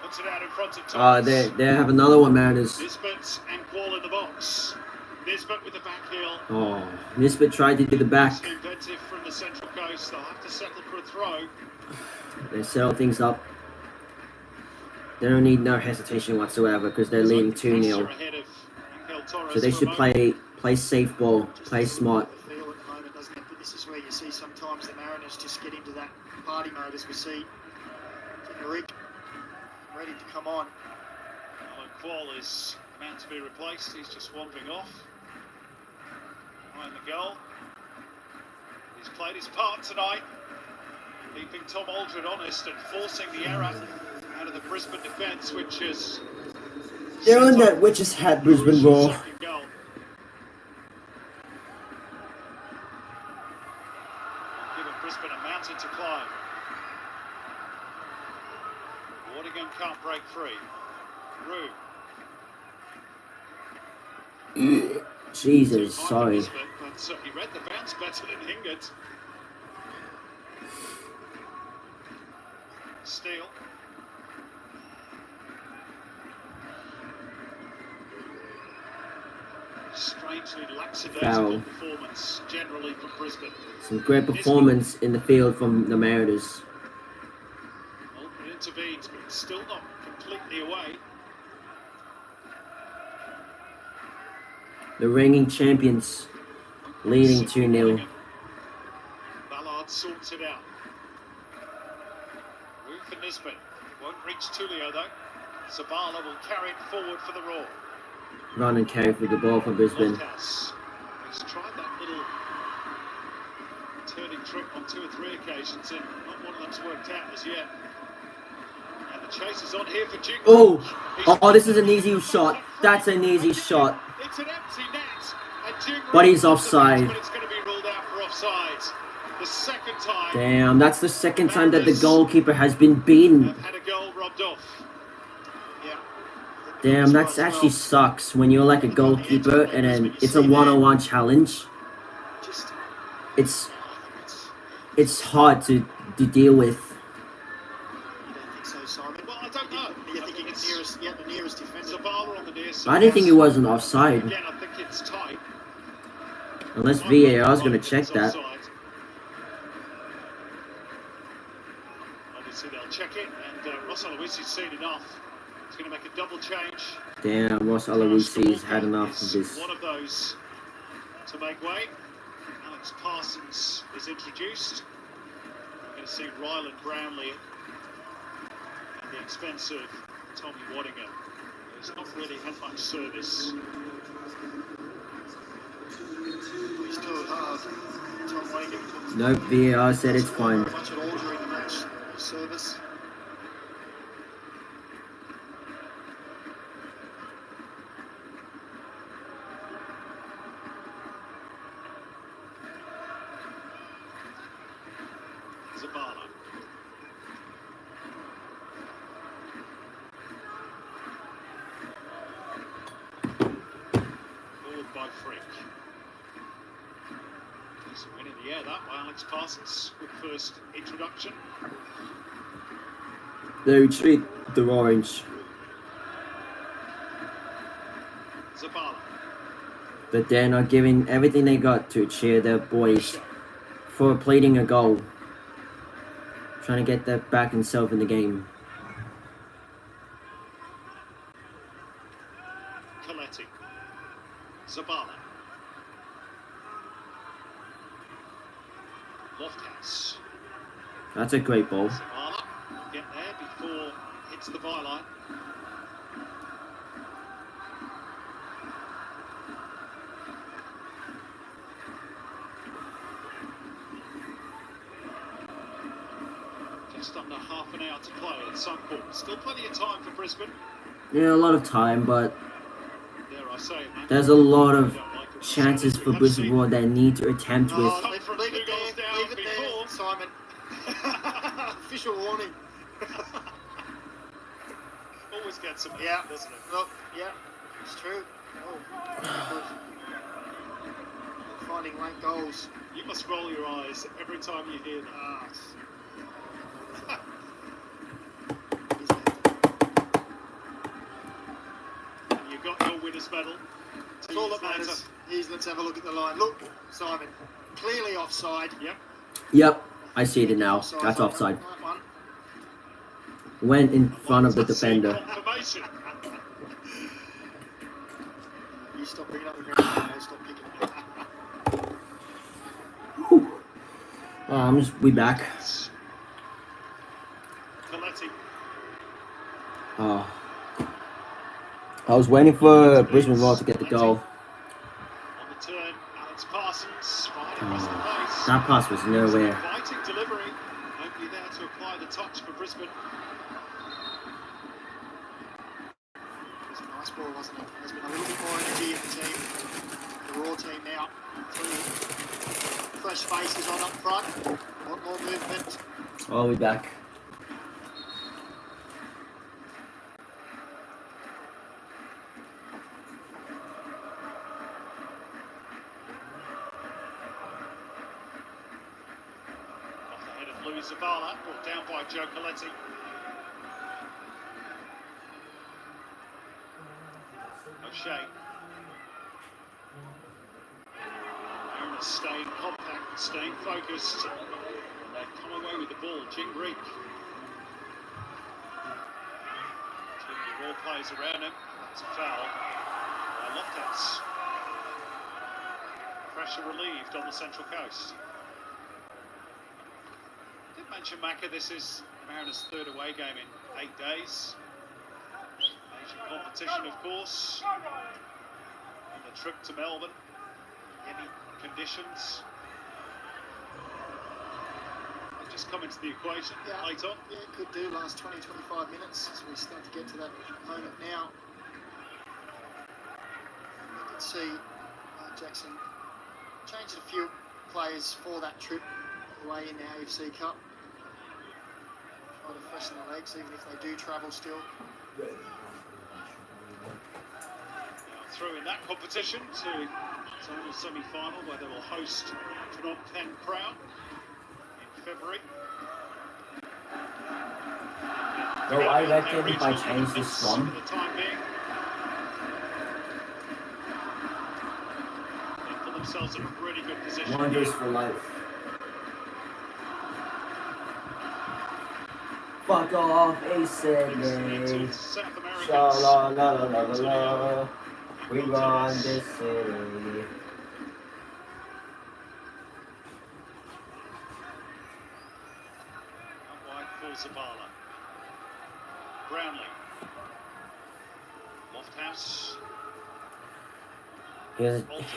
puts it out in front of Thomas. They have another one, Mariners. Nisbet and Quall in the box. Nisbet with the back heel. Oh, Nisbet tried to do the back. Inventive from the Central Coast. They'll have to settle for a throw. They settle things up. They don't need no hesitation whatsoever because they're leading 2-0. So they should play safe ball, play smart. This is where you see sometimes the Mariners just get into that party mode, as we see Aleague ready to come on. Alan Quall is about to be replaced. He's just wandering off behind the goal. He's played his part tonight, keeping Tom Aldred honest and forcing the error out of the Brisbane defence, which is... They're on that witch's hat, Brisbane Roar. Giving Brisbane a mountain to climb. Watergun can't break free. Rue. Jesus, sorry. But he read the bounce better than Hingert. Steele. Strangely lackadaisical performance generally from Brisbane. Some great performance in the field from the Mariners. Aldred intervenes, but still not completely away. The reigning champions leading 2-0. Ballard sorts it out. Room for Nisbet. Won't reach Tulio though. Zabala will carry it forward for the Roar. Run and carry for the ball for Brisbane. He's tried that little turning trick on 2 or 3 occasions and not one of them's worked out as yet. And the chase is on here for Jingle. Oh, this is an easy shot. That's an easy shot. It's an empty net. And Jingle, but he's offside. But it's going to be ruled out for offside. The second time. Damn, that's the second time that the goalkeeper has been beaten. Have had a goal robbed off. Damn, that actually sucks when you're like a goalkeeper and then it's a one-on-one challenge. It's hard to deal with. You don't think so, Simon? Well, I don't know. You're thinking it's the nearest defender. Zabala on the near side. I didn't think it was an offside. Again, I think it's tight. Unless VAR is going to check that. Obviously, they'll check it, and Ross Aloisi's seen enough. He's going to make a double change. Damn, Ross Aloisi's had enough of this. One of those to make way. Alex Parsons is introduced. We're going to see Ryland Brownlee at the expense of Tommy Waddingham. He's not really had much service. He's too hard. Tom Wagan. Nope, VAR said it's fine. Much at all during the match. Service. Zabala. Forward by Frick. Decent win in the air that by Alex Parsons. Good first introduction. They treat the orange. Zabala. But they're not giving everything they got to cheer their boys for pleading a goal. Trying to get their back himself in the game. Coletti. Zabala. Lofthouse. That's a great ball. Zabala. Get there before it hits the byline. Just under half an hour to play at Suncorp. Still plenty of time for Brisbane. Yeah, a lot of time, but Dare I say it, man. there's a lot of chances for Brisbane Roar they need to attempt with. Leave it there, leave it there, Simon. Official warning. Always gets them, Yeah, doesn't it? look, yeah, it's true. Oh, good. Finding late goals. You must roll your eyes every time you hear that. And you've got your winner's medal. That's all that matters. Let's have a look at the line. Look, Simon, clearly offside. Yep. Yep, I see it now. That's offside. Went in front of the defender. Confirmation. You stop picking up the ground, I'll stop picking it up. We back. Coletti. Oh. I was waiting for Brisbane Roar to get the goal. On the turn, Alex Parsons right across the face. That pass was nowhere. Inviting delivery. Nobody there to apply the touch for Brisbane. It was a nice ball, wasn't it? There's been a little bit more energy in the team. The Raw team now. Fresh faces on up front. Want more movement. Oh, we back. Off the head of Louis Zabala, brought down by Joe Coletti. O'Shea. Mariners staying compact, staying focused. And they come away with the ball. Jing Reek. Too many Raw players around him. That's a foul. Lofthouse. Pressure relieved on the Central Coast. Did mention, Macca, this is Mariners' third away game in 8 days. Asian competition, of course. On the trip to Melbourne. Heavy conditions. They just come into the equation late on. Yeah, it could do last 20-25 minutes as we start to get to that moment now. You can see Jackson changed a few players for that trip away in the AFC Cup. Try to freshen the legs even if they do travel still. Now through in that competition to the semi-final where they will host Phnom Penh Crown in February. So I reckon if I change this one, For the time being. They put themselves in a really good position. wonders for life. Fuck off, Sydney. South Americans. Sha la la la la la la. We run this city. Wide for Zabala. Brownlee. Lofthouse.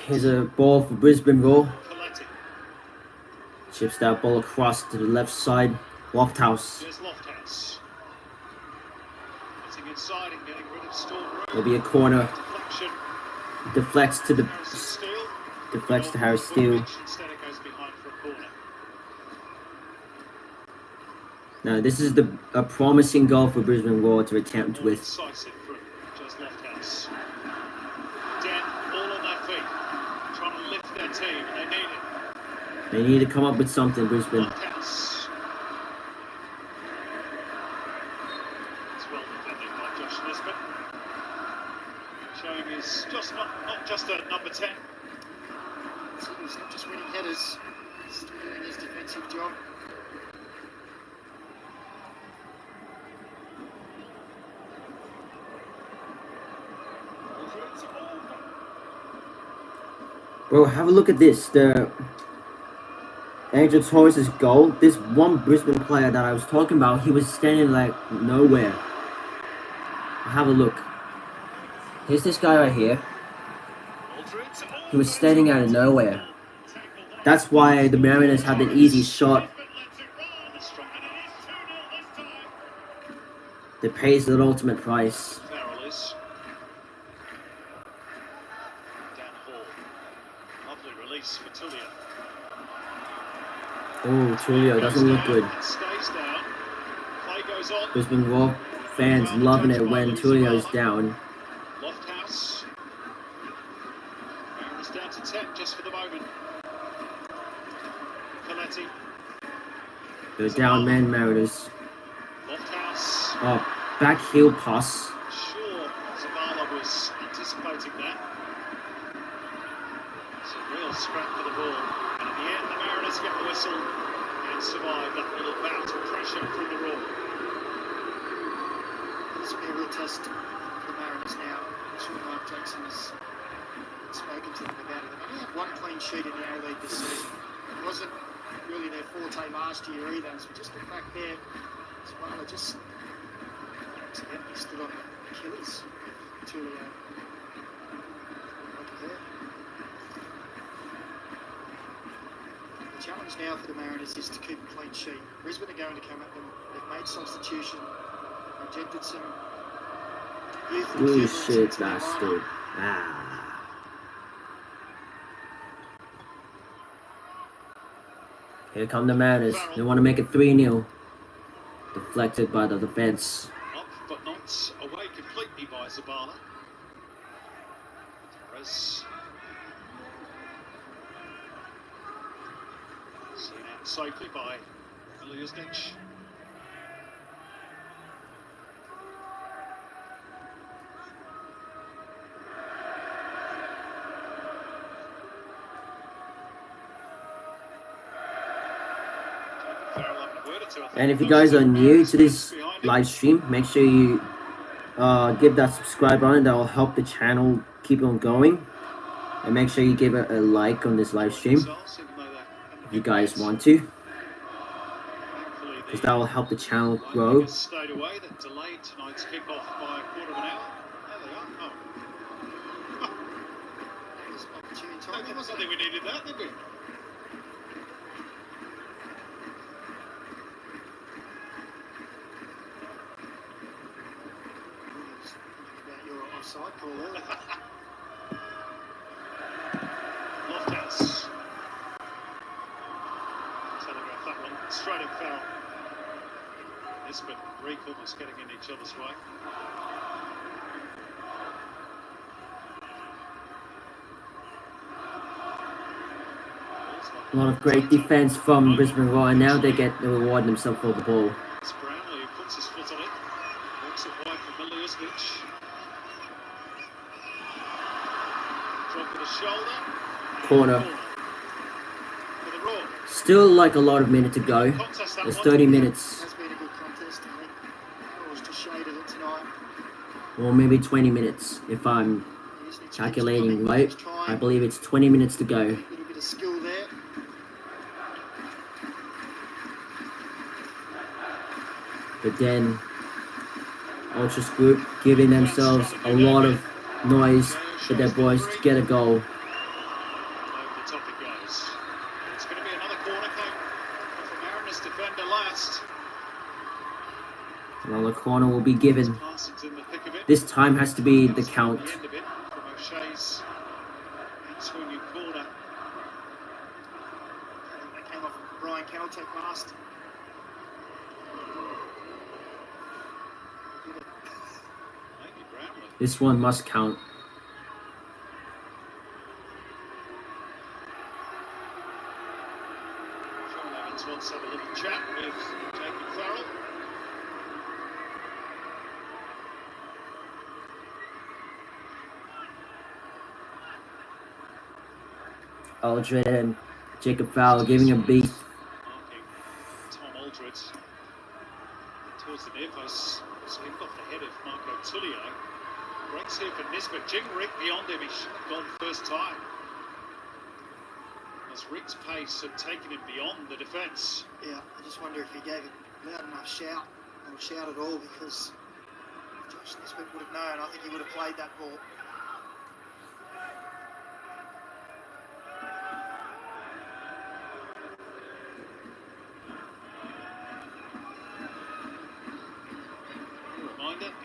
Here's a ball for Brisbane Roar. Coletti. Chips that ball across to the left side. Lofthouse. Here's Lofthouse. Getting inside and getting rid of Storm Room. There'll be a corner. Deflection. Deflects to the Harrison Steele. deflects to Harris Steele. Instead it goes behind for a corner. Now this is a promising goal for Brisbane Roar to attempt with. Incisive from just Lofthouse. Den all on their feet, trying to lift their team. They need it. They need to come up with something, Brisbane. Lofthouse. It's well defended by Josh Nisbet. Showing he's just not just a number 10. He's not just winning headers, he's doing his defensive job. Bro, have a look at this. The Angel Torres' goal. This one Brisbane player that I was talking about, he was standing like nowhere. Have a look. Here's this guy right here. He was standing out of nowhere. That's why the Mariners had an easy shot. They pays the ultimate price. For Tulio. Oh, Tulio doesn't look good. Stays down. Play goes on. Brisbane Roar fans loving it when Tulio's down. Lofthouse. Mariners down to 10 just for the moment. Coletti. The down man Mariners. Lofthouse. Oh, back heel pass. Sure, Zavala was anticipating that. Real scrap for the ball, and at the end the Mariners get the whistle and survive that little bout of pressure from the Roar. This will be a real test for the Mariners now. I'm sure Mark Jackson has spoken to them about it. They only had one clean sheet in the A-League this season. It wasn't really their forte last year either, so just the fact there, Zavala just accidentally stood on Achilles. Tulio. The challenge now for the Mariners is to keep a clean sheet. Brisbane are going to come at them. They've made substitution, injected some youth and Ooh, exuberance shit, into their bastard. lineup. Ah. Here come the Mariners. They want to make it 3-0. Deflected by the defense. Up, but not away completely by Zavala. Torres. Seen out safely by Aleague. And if you guys are new to this live stream, make sure you give that subscribe button. That will help the channel keep on going. And make sure you give it a like on this live stream if you guys want to, because that will help the channel grow. Stayed away, that delayed tonight's kickoff by a quarter of an hour. There they are. Oh. I think we needed that, did we? Offside call there. Lofthouse. Telegraph that one straight in foul. Nisbet and Reek almost getting in each other's way. A lot of great defense from Brisbane Roar, and now they get the reward themselves for the ball. It's Brownlee who puts his foot on it. Walks it wide for Miliusvich. Drop of the shoulder. Corner. For the Roar. Still like a lot of minutes to go. There's 30 minutes. Has been a good contest, I think. Always just shaded it tonight. Or maybe 20 minutes if I'm calculating right. I believe it's 20 minutes to go. A little bit of skill there. But then Ultras group giving themselves a lot of noise for their boys to get a goal. Over the top it goes. It's going to be another corner kick for the Mariners defender last. Another corner will be given. Parsons in the thick of it. This time has to be the count. The end of it from O'Shea's swinging corner. That came off Brian Caltech last. Maybe Brownlee. This one must count. Sean Evans wants to have a little chat with Jacob Farrell. Aldred and Jacob Farrell giving a beat. Marking Tom Aldred towards the near post. Skipped off the head of Marco Tullio. Breaks here for Nisbet. Jing Rick beyond him. He should have gone first time. As Rick's pace had taken him beyond the defence. Yeah, I just wonder if he gave it loud enough shout or shout at all, because Josh Nisbet would have known. I think he would have played that ball.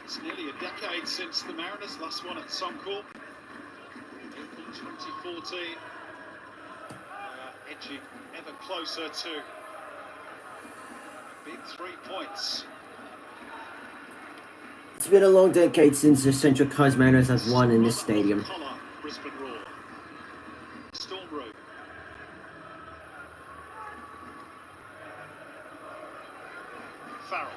It's nearly a decade since the Mariners last won at Suncorp. April 2014. Edging ever closer to a big 3 points. It's been a long decade since the Central Coast Mariners has won in this stadium. Brisbane Roar. Storm Road. Farrell.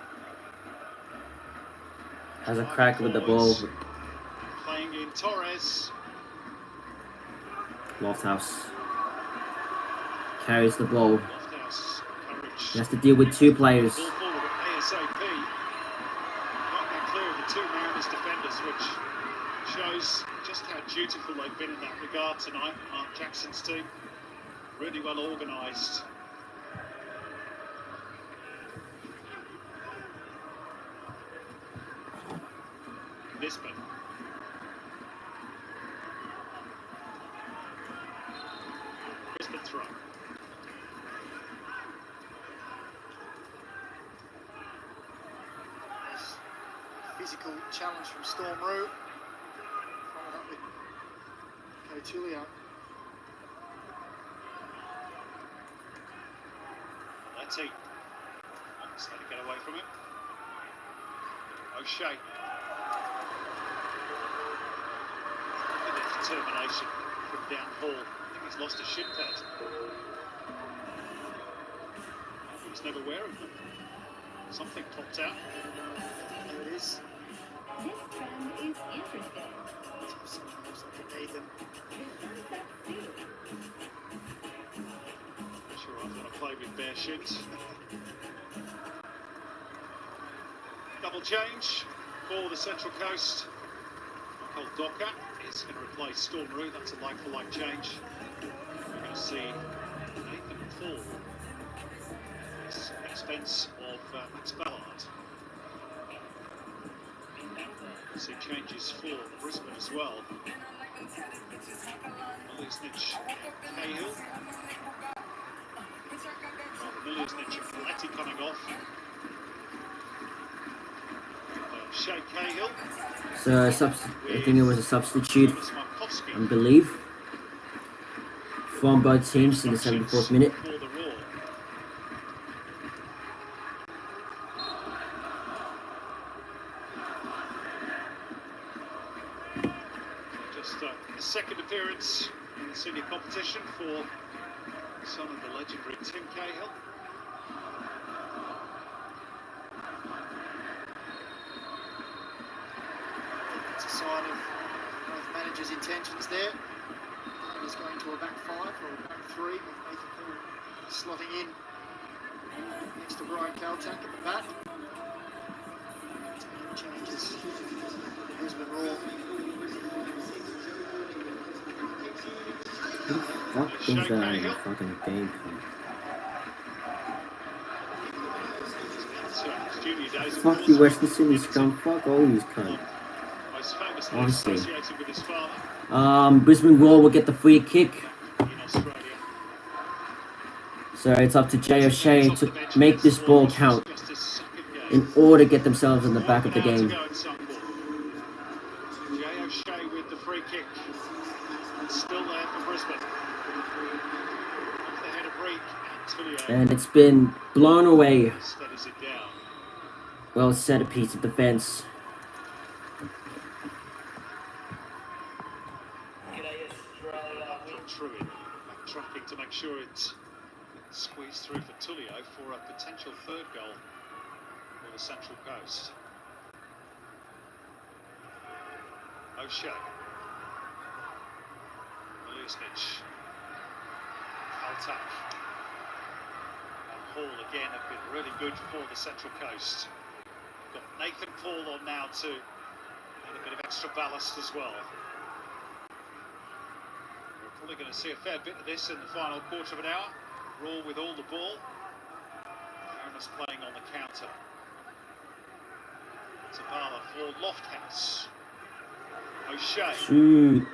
Has a crack with the ball. Playing in Torres. Lofthouse carries the ball. Lofthouse, courage. He has to deal with two players. Ball forward ASAP. Can't get clear of the two Mariners defenders, which shows just how dutiful they've been in that regard tonight. Mark Jackson's team. Really well organised. Brisbane. Brisbane throw. Nice physical challenge from Storm Root. Followed up with Cotulio. Letty. Wants to get away from him. O'Shea. Determination from down ball. I think he's lost his shin pad. He was never wearing them. Something popped out. There it is. This trend is interesting. Sometimes I can need them. Sure, I want to play with bare shins. Double change for the Central Coast. Michael Docker is going to replace Storm Root. That's a like-for-like change. We're going to see Nathan fall at the expense of Max Ballard. We'll see changes for Brisbane as well. Millie-Snitch Cahill. Millie-Snitch and Letty coming off. Shea Cahill. So I think it was a substitute, I believe, from both teams in the 74th minute. Just a second appearance in the senior competition for son of the legendary Tim Cahill. It's a sign of both managers' intentions there. He's going to a back five or a back three with Nathan Hill slotting in next to Brian Caltech at the back. Changes the Brisbane Roar. What things that are in the fucking game? junior days. Fuck you, Western Sydney scum. Fuck all these cunts. Most famously Honestly. associated with his father Brisbane Roar will get the free kick. in Australia. So it's up to Jay O'Shea to make this ball count in order to get themselves in the back of the game. Jay O'Shea with the free kick. It's still there for Brisbane. Off the head of Reek and Tulio. And it's been blown away. Steadies it down. Well set a piece of defense. Truin backtracking to make sure it's squeezed through for Tulio for a potential third goal for the Central Coast. O'Shea. Aleague. Kaltak. And Hall again have been really good for the Central Coast. Got Nathan Paul on now too. And a bit of extra ballast as well. We're going to see a fair bit of this in the final quarter of an hour. Raw with all the ball. Mariners playing on the counter. Zavala for Lofthouse. O'Shea. Shoot.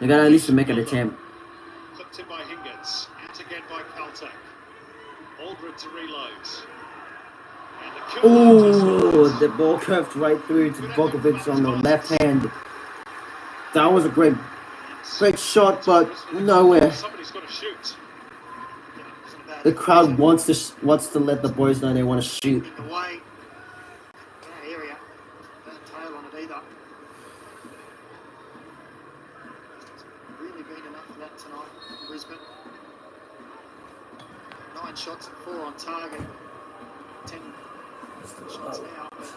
They gotta at least make an attempt. Clipped in by Hingetts. Out again by Kaltak. Aldred to reload. And Oh, the ball curved right through to Bogovic on the left hand. That was a great shot, but nowhere. Somebody's got to shoot. The crowd wants to let the boys know they want to shoot. In the way, that area, that tail on it either. Really been enough for that tonight in Brisbane. 9 shots and 4 on target. 10 shots now. But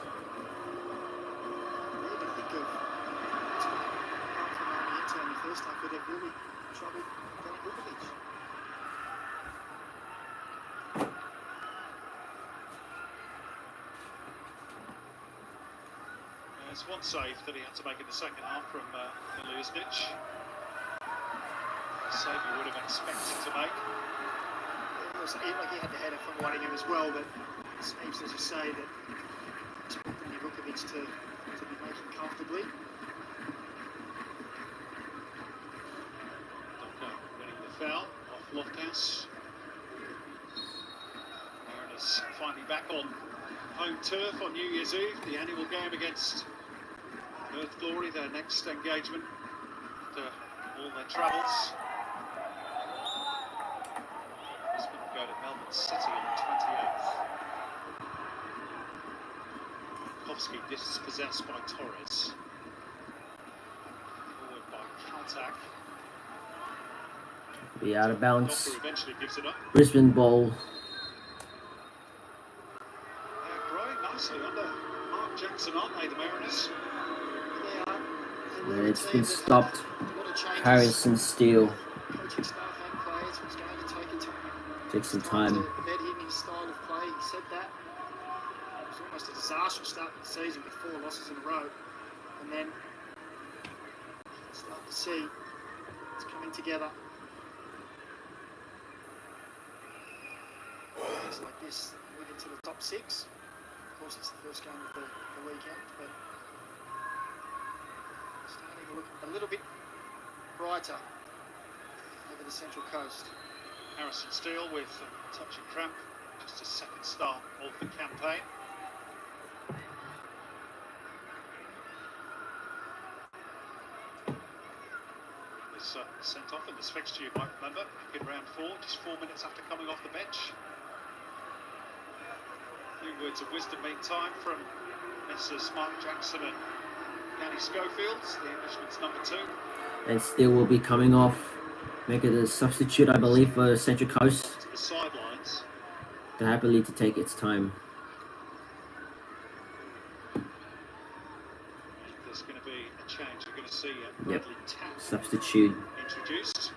really think of in the first half, they've really troubled Danny Vukovic. There's one save that he had to make in the second half from Aleague. A save you would have expected to make. It was like he had the header from Whitingham as well, but it seems, as you say, that expecting Vukovic to be making comfortably. Winning the foul off Lofthouse. Mariners finally back on home turf on New Year's Eve, the annual game against Earth Glory, their next engagement after all their travels. Brisbane will go to Melbourne City on the 28th. Kovsky dispossessed by Torres. Forward by Kaltak. Be out of bounds. Doctor eventually gives it up. Brisbane ball. They're growing nicely under Mark Jackson, aren't they, the Mariners? And it's been stopped. Harrison Steele. Coaching staff and players was going to take it Take some time. to bed him his style of play. He said that. It was almost a disastrous start to the season with 4 losses in a row. And then start to see it's coming together. It's like this, move into the top 6. Of course, it's the first game of the weekend, but starting to look a little bit brighter over the Central Coast. Harrison Steele with a touch of cramp, just his second start of the campaign. Was sent off in this fixture, you might remember, back in round 4, just 4 minutes after coming off the bench. A few words of wisdom meantime from Messrs. Mark Jackson and Danny Schofield, the Englishman's number 2. And Steele will be coming off. Make it a substitute, I believe, for Central Coast. To the sidelines. They're happily to take its time. There's going to be a change. You're going to see Bradley Tapp Substitute. introduced.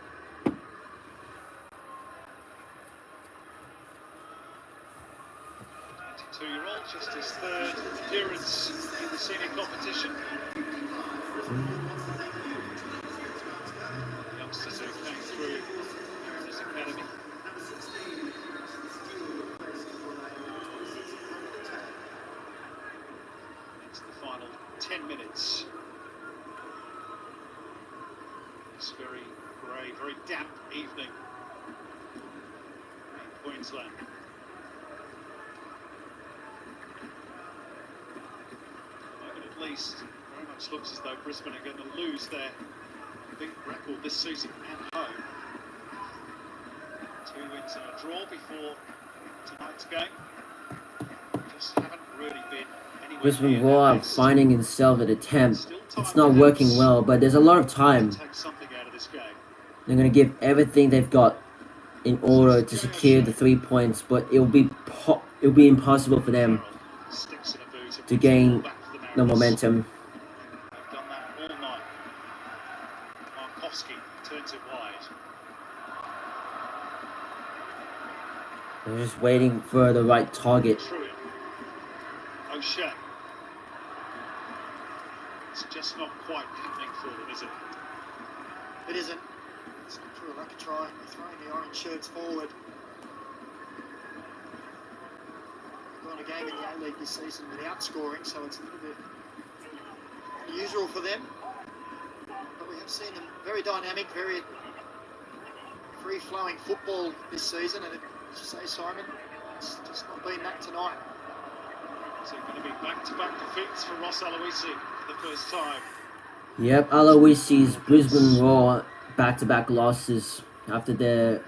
Two-year-old, just his 3rd appearance in the senior competition. Youngsters who came through his academy. 10 minutes. This very grey, very damp evening in Queensland. At least, very much looks as though Brisbane are going to lose their big record this season at home. 2 wins and a draw before tonight's game. Just haven't really been anywhere Brisbane near Roar their are best. finding themselves at attempt. Still time It's not perhaps working well, but there's a lot of time. to take something out of this game. They're going to give everything they've got in order to secure the 3 points, but it'll be impossible for them Sticks in a boot and to puts the ball gain back to the the Mariners. momentum. They've done that all night. Markowski turns it wide. They're just waiting for the right target. Truitt. O'Shea. It's just not quite happening for them, is it? It isn't. It's not true. Like a try. They're throwing the orange shirts forward. They've won a game in the A-League this season without scoring, so it's a little bit unusual for them. But we have seen them very dynamic, very free-flowing football this season, and as you say, Simon, it's just not been that tonight. So going to be back-to-back defeats for Ross Aloisi for the first time. Yep, Aloisi's Brisbane Roar back-to-back losses after their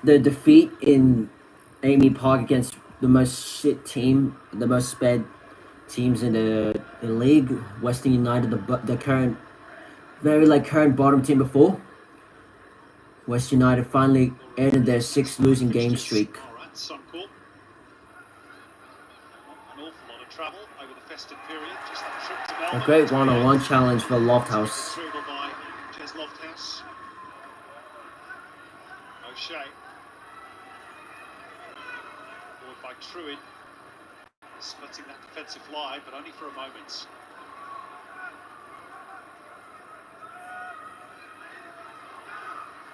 defeat in Amy Park against the most shit team, the most sped teams in the league, Western United, the current current bottom team before. West United finally ended their 6th losing game streak. All right, Suncorp. An awful lot of trouble over the festive period. Just that trip to Melbourne. A great one-on-one challenge for Lofthouse. Dribble by Jez Lofthouse. O'Shea. Forward by Truitt. Splitting that defensive line, but only for a moment.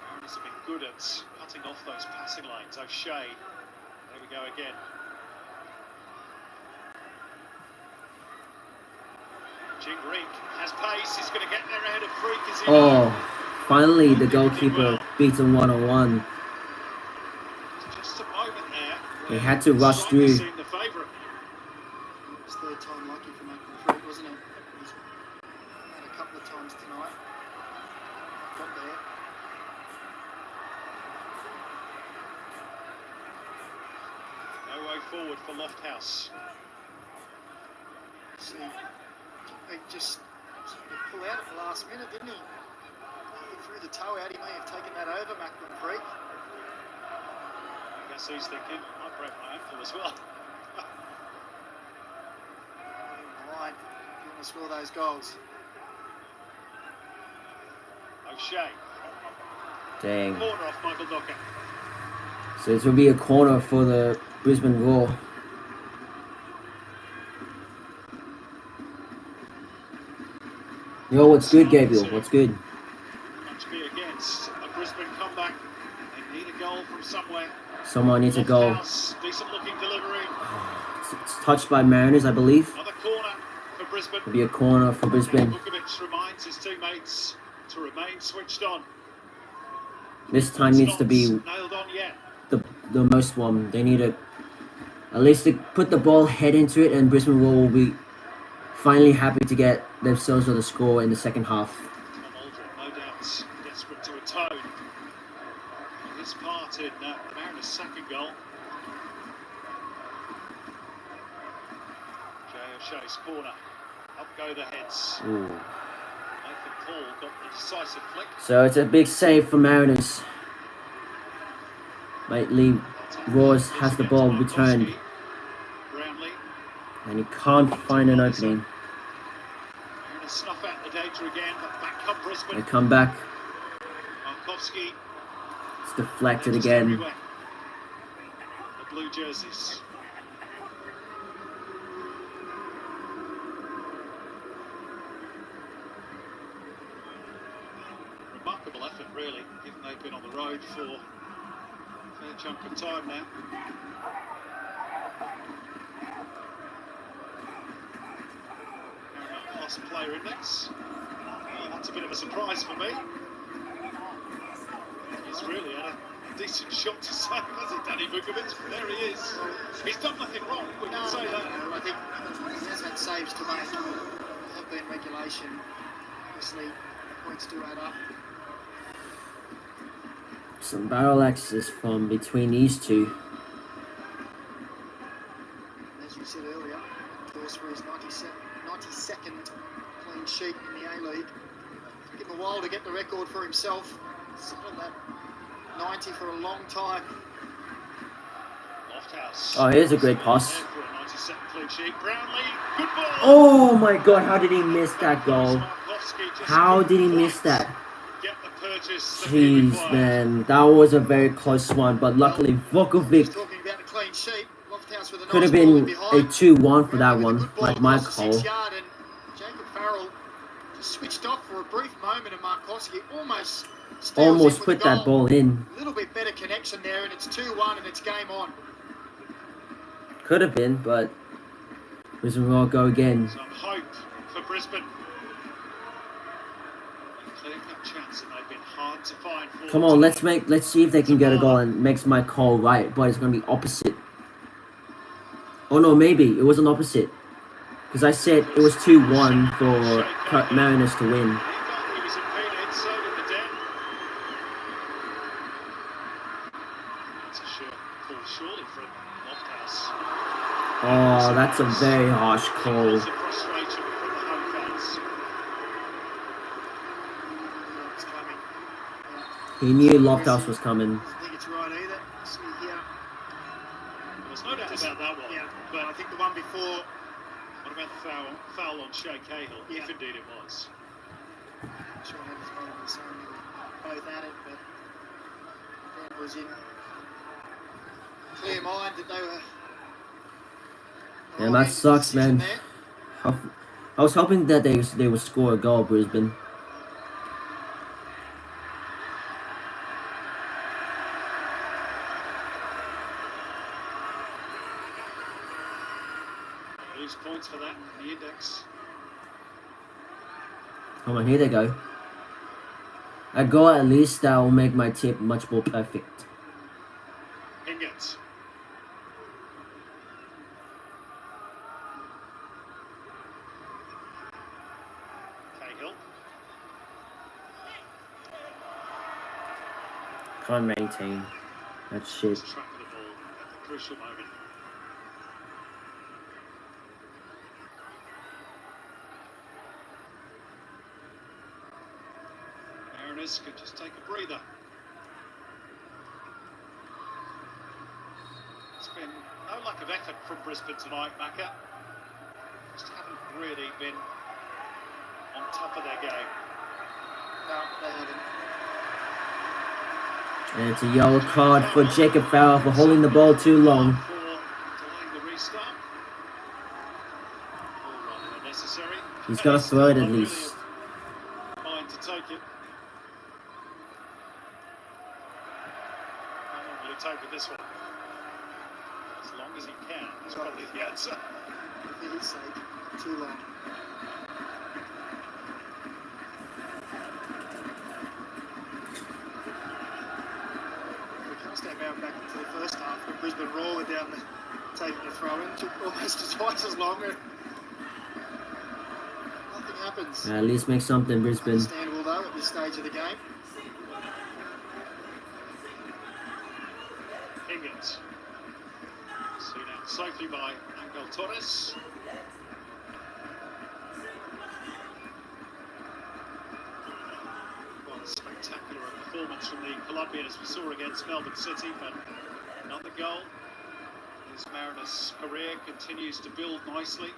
Mariners have been good at cutting off those passing lanes. O'Shea. There we go again. Jingreek has pace. He's going to get there ahead of Freak. Is he not? Finally the goalkeeper beats him one-on-one. Just a moment there. They had to rush through. Seemed the favourite. It was third time lucky for Malcolm Freak, wasn't it? He's had a couple of times tonight. Got there. No way forward for Lofthouse. See, he just pulled out at the last minute, didn't he? He threw the toe out. He may have taken that over, Malcolm Freak. I guess he's thinking, I'll break my ankle as well. Line. You want to score those goals. O'Shea. Dang. Corner off Michael Docker. So this will be a corner for the Brisbane Roar. Yo, what's good, Gabriel? What's good? Much be against a Brisbane comeback. They need a goal from somewhere. Someone needs a goal. Lofthouse, decent looking delivery. It's touched by Mariners, I believe. Another corner for Brisbane. It'll be a corner for Brisbane. Vukovic reminds his teammates to remain switched on. This time needs to be Nailed on yet. the most one. They need to at least to put the ball head into it, and Brisbane will be finally happy to get themselves on the score in the second half. Tom Aldrin, no doubt, desperate to atone for his part in the Mariners' second goal. Jay O'Shea's corner. Up go the heads. Ooh. Nathan Paul got the decisive flick. So it's a big save for Mariners. Lately, Roars has the ball returned, and he can't find an opening. Snuff out the data again, but back come Brisbane. They come back. Markowski. It's deflected again. The blue jerseys. Remarkable effort, really, given they've been on the road for a fair chunk of time now. best player index. Oh, that's a bit of a surprise for me. He's really had a decent shot to save, hasn't Danny Vukovic? There he is. He's done nothing wrong, we can say that. I think he has had saves to make. There have been regulation. Obviously, points do add up. Some barrel axes from between these two. As you said earlier, first for his 92nd clean sheet in the A-League. Give him a while to get the record for himself. Sit on that 90 for a long time. Oh, here's a great pass. For a 92nd clean sheet. Brownlee, good ball. Oh my god, how did he miss that goal? How did he miss that? Get the purchase that he Jeez, required. man, that was a very close one, but luckily Vukovic Talking about a clean sheet. Lofthouse with a could have nice ball been in a behind. 2-1 for that With a one, good ball like my across the call. 6 yard, and Jacob Farrell just switched off for a brief moment, and Markowski almost steals Almost in with put the that goal. ball in. A little bit better connection there, and it's 2-1, and it's game on. Could have been, but Brisbane will go again. Some hope for Brisbane. Clear-cut chance, and they've been hard to find for. Come on, let's see if they can get a goal and makes my call right, but it's gonna be opposite. Oh no, maybe it was an opposite. Because I said it was 2-1 for Mariners to win. He felt he was impeded, so did the Den. That's a sure call surely from Lofthouse. Oh, that's a very harsh call. Lots of frustration from the home fans. It's coming. He knew Lofthouse was coming. I think it's right either. See here. There's no doubt about that one. Yeah, But I think the one before. what about the foul on Shea Cahill, Yeah. if indeed it was? Sure, that was one of the same. Both at it, but Ben was in clear mind that they were. Yeah, that sucks, man. I was hoping that they would score a goal, Brisbane. Lose points for that in the index. Come on, here they go. A goal at least that will make my tip much more perfect. Hingett. Cahill. Can't maintain. That's shit. Track of the ball at the crucial moment. Mariners could just take a breather. It's been no lack of effort from Brisbane tonight, Macca. Just haven't really been on top of their game. No, they haven't. And it's a yellow card for Jacob Farrell for holding the ball too long. For delaying the restart. All rather unnecessary. He's got to throw it at least. Mind to take it. How long will he take with this one? As long as he can, is probably the answer. For his sake, too long. We can't step out back into the first half, but Brisbane Roar were down taking the throw in, took almost twice as long. Nothing happens. At least make something, Brisbane. Understandable though at this stage of the game. Hingett. Seen out safely by Angel Torres. Quite a spectacular performance from the Colombian as we saw against Melbourne City, but another goal. His Mariners' career continues to build nicely.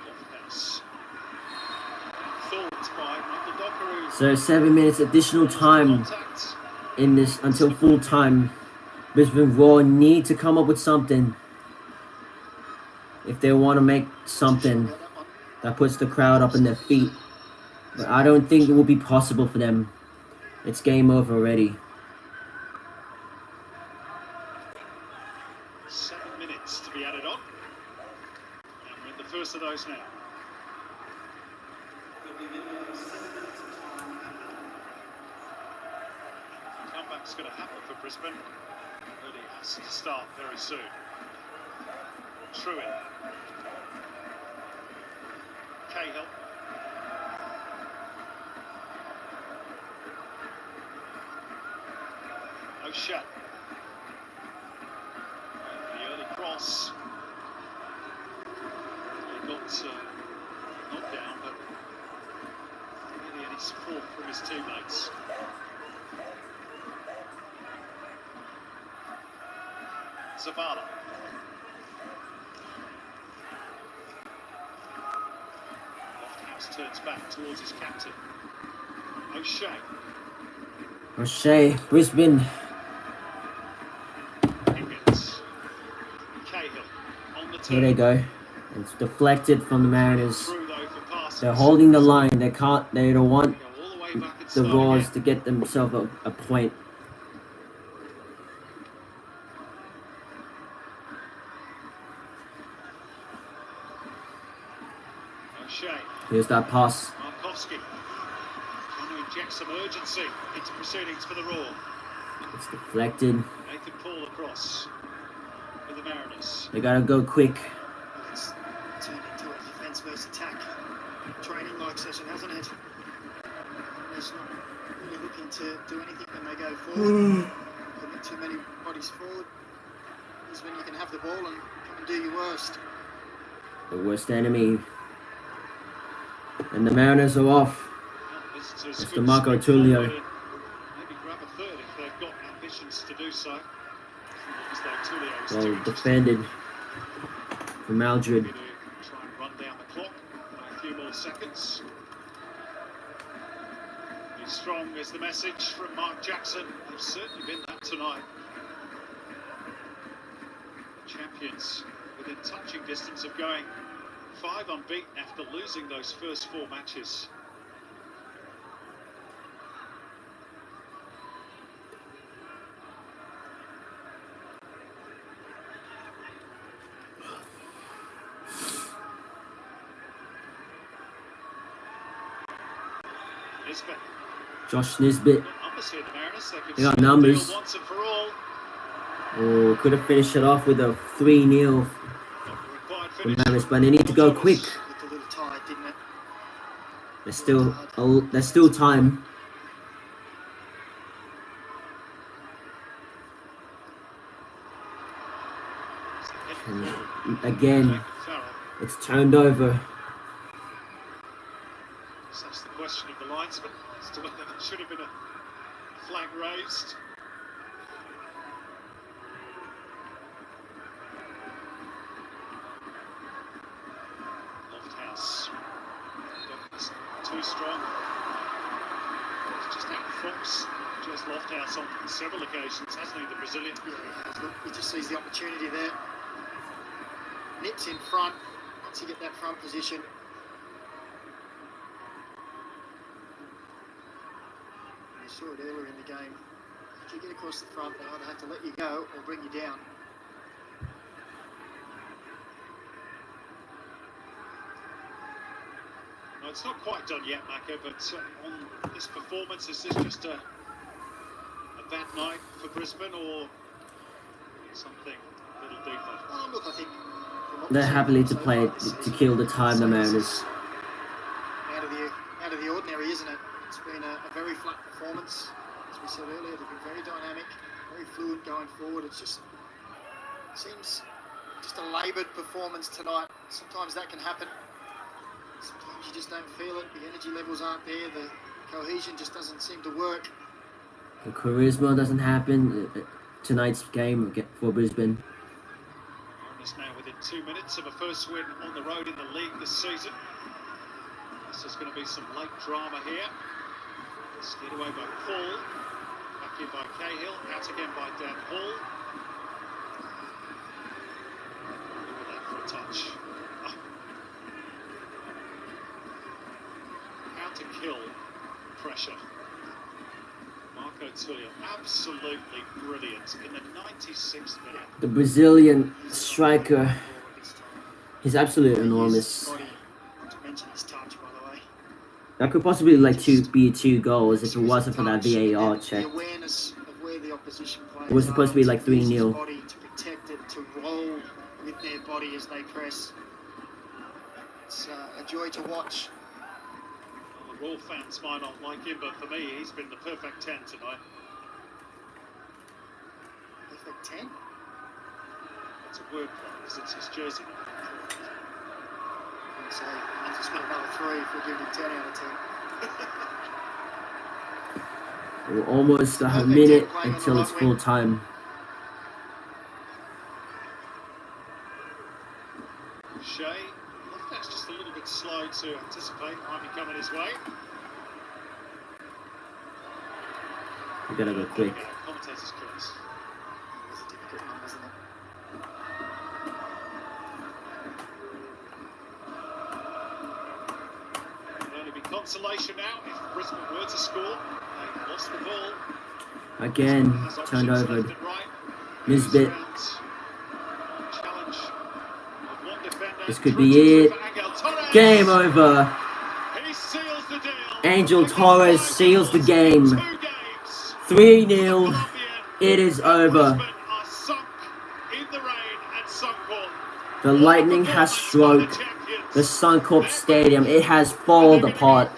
Lofthouse. Thought by Michael Dockery. So 7 minutes additional time Contact. in this until full time. Brisbane Roar need to come up with something if they want to make something that puts the crowd up in their feet. But I don't think it will be possible for them. It's game over already. now. Comeback's going to happen for Brisbane, but it has to start very soon. Truin. Cahill. O'Shea. The early cross. He got knocked down, but really any support from his teammates. Zavala. Lofthouse turns back towards his captain. O'Shea. O'Shea, Brisbane. Higgins. Cahill on the turn. Here they go. It's deflected from the Mariners. Through, though, for passes. They're holding the line. They don't want Go all the way back and the start Roars again. to get themselves a point. O'Shea. Here's that pass. Markowski trying to inject some urgency into proceedings for the Roar. It's deflected. Nathan Paul across for the Mariners. They gotta go quick. It's turned into a defence versus attack training-like session, hasn't it? There's not really looking to do anything when they go forward. Putting too many bodies forward is when you can have the ball and come and do your worst. The worst enemy. And the Mariners are off. Visitors It's good DeMarco to step Tullio. forward and maybe grab a third if they've got ambitions to do so. As though Tullio is too Well interested defended from Aldred. to try and run down the clock by a few more seconds. Be strong is the message from Mark Jackson. They've certainly been that tonight. The champions within touching distance of going 5 unbeaten after losing those first 4 matches. Nisbet. Josh Nisbet. Numbers here, the Mariners. They could They got seal the numbers. deal once and for all. Oh, could have finished it off with a 3-0 Not the required for finish. Mariners, but they need to go quick. Looked a little tired, didn't it? There's still time. And again, it's turned over. So that's the question of the linesman as to whether there should have been a flag raised. Lofthouse. It's too strong. It's just out of Fox. Just Lofthouse on several occasions, hasn't he, the Brazilian? Yeah, look, he just sees the opportunity there. Nips in front, once you get that front position. You saw it earlier in the game. If you get across the front, they either have to let you go or bring you down. No, it's not quite done yet, Macca, but on this performance, is this just a bad night for Brisbane or something a little deeper? Oh, look, I think They're happily to play it to kill the time, the Mariners. Out of the ordinary, isn't it? It's been a very flat performance. As we said earlier, they've been very dynamic, very fluid going forward. It just seems just a laboured performance tonight. Sometimes that can happen. Sometimes you just don't feel it. The energy levels aren't there. The cohesion just doesn't seem to work. The charisma doesn't happen. Tonight's game for Brisbane. Mariners now within 2 minutes of a first win on the road in the league this season. This is going to be some late drama here. Steered away by Paul. Back in by Cahill. Out again by Dan Hall. Look at that for a touch. Oh. How to kill pressure. Marco Tullio, absolutely brilliant in the 96th minute. The Brazilian striker, he's absolutely enormous. That could possibly be 2 goals if it wasn't for that VAR check. The awareness of where the opposition players It was supposed to be like 3-0. use his body to protect it, to roll with their body as they press. It's a joy to watch. Well, the Raw fans might not like him, but for me, he's been the perfect 10 tonight. Perfect 10? That's a word play, because it's his jersey number. So I just got another 3 if we're giving him 10 out of 10. We're almost a minute until it's full time. Shea, that's just a little bit slow to anticipate. Might be coming his way. We gotta go quick. Commentator's curse. It's a difficult one, isn't it? Consolation now if Brisbane were to score. They lost the ball. Again, turned over. Nisbet. This could be it. Game over. Angel Torres seals the game. 3-0. It is over. The lightning has struck the Suncorp Stadium. It has fallen apart.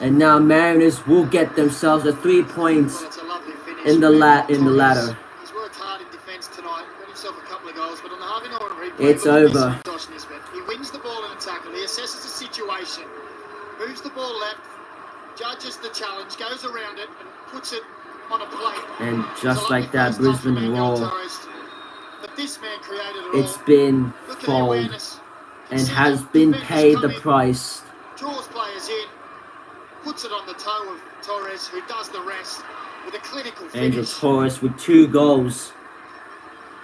And now Mariners will get themselves the 3 points in the ladder. He's worked hard in defence tonight, got himself a couple of goals, but on the Harvey Norman replay, it's over. He wins the ball in a tackle, he assesses the situation, moves the ball left, judges the challenge, goes around it and puts it on a plate. And just like that, Brisbane Roar, it's all. been fouled and has been paid the price. Draws players in, puts it on the toe of Torres, who does the rest with a clinical finish. Angel Torres with 2 goals.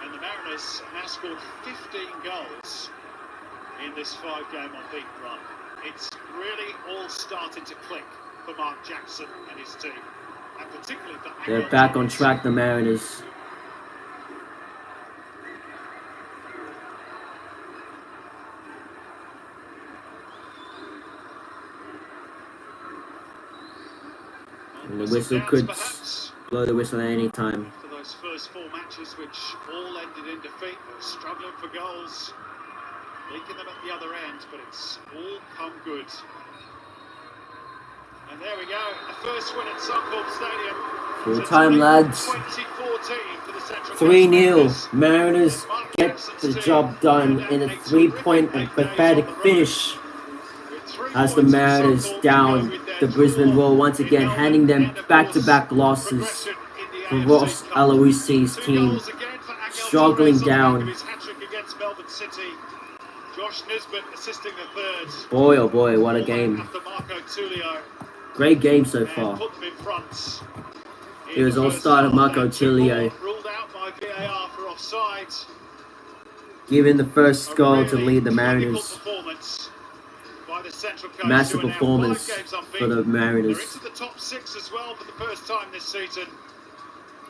And the Mariners now scored 15 goals in this 5-game unbeaten run. It's really all starting to click for Mark Jackson and his team. And particularly for They're back on track, the Mariners. And the whistle could blow the whistle at any time. For those first 4 matches, which all ended in defeat, they were struggling for goals, leaking them at the other end, but it's all come good. And there we go, the first win at Suncorp Stadium. Full time, lads. 3-0. Mariners get the job done in a 3-point and pathetic finish. As the Mariners down the Brisbane Roar once again, handing them back-to-back losses for Ross Aloisi's team, struggling down. Boy, oh boy, what a game. Great game so far. It was all started Marco Tulio, giving the first goal to lead the Mariners. Massive performance for the Mariners. The top 6 as well for the first time this season.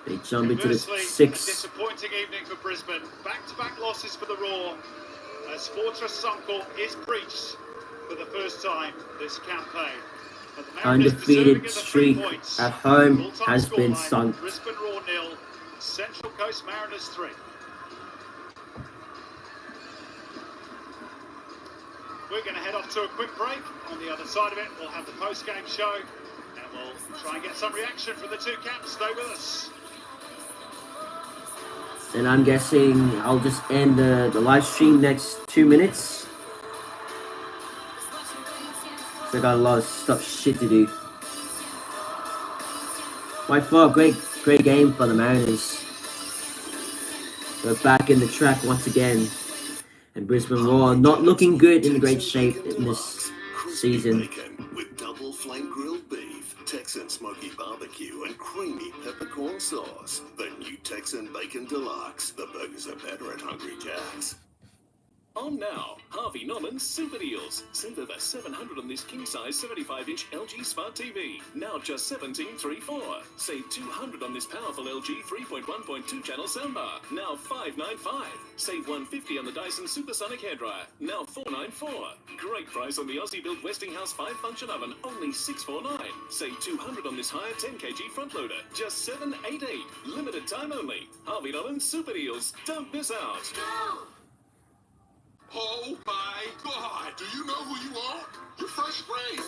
They jump into the 6th. Disappointing evening for Brisbane. Back-to-back losses for the Roar as Fortress Suncorp is breached for the first time this campaign. Undefeated streak at home has been sunk. Brisbane Roar 0, Central Coast Mariners 3. We're going to head off to a quick break. On the other side of it, we'll have the post-game show, and we'll try and get some reaction from the 2 camps. Stay with us. And I'm guessing I'll just end the live stream next 2 minutes. So I got a lot of shit to do. By far, great game for the Mariners. We're back in the track once again. And Brisbane Roar not looking good, in great shape in this season. With double flame grilled beef, Texan smoky barbecue, and creamy peppercorn sauce. The new Texan Bacon Deluxe. The burgers are better at Hungry Jack's. On now, Harvey Norman's Super Deals. Save over $700 on this king-size 75-inch LG Smart TV. Now just $17.34. Save $200 on this powerful LG 3.1.2-channel soundbar. Now $5.95. Save $150 on the Dyson Supersonic hairdryer. Now $4.94. Great price on the Aussie-built Westinghouse 5-function oven. Only $6.49. Save $200 on this higher 10 kg front loader. Just $7.88. Limited time only. Harvey Norman's Super Deals. Don't miss out. Oh my God! Do you know who you are? You're first grade.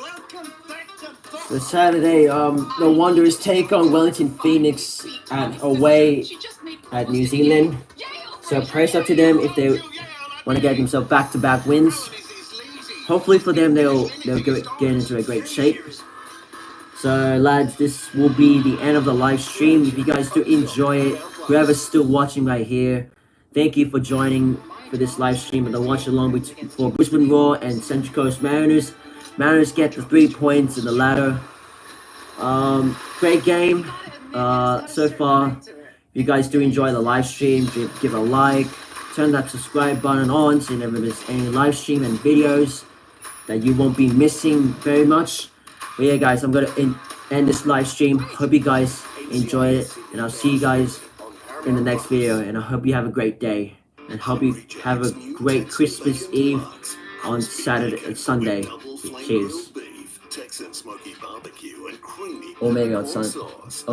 Welcome back to So Saturday, the Wanderers take on Wellington Phoenix away at New Zealand. So praise up to them if they want to get themselves back-to-back wins. Hopefully for them, they'll get into a great shape. So lads, this will be the end of the live stream. If you guys do enjoy it, whoever's still watching right here, thank you for joining for this live stream and the watch along for Brisbane Roar and Central Coast Mariners. Mariners get the 3 points in the ladder. Great game so far. If you guys do enjoy the live stream, give a like, turn that subscribe button on so you never miss any live stream and videos that you won't be missing very much. But yeah guys, I'm gonna end this live stream. Hope you guys enjoy it, and I'll see you guys in the next video, and I hope you have a great day, and hope you have a great Christmas Eve on Sunday. Cheers. Texan smoky barbecue and creamy Or maybe on Christmas.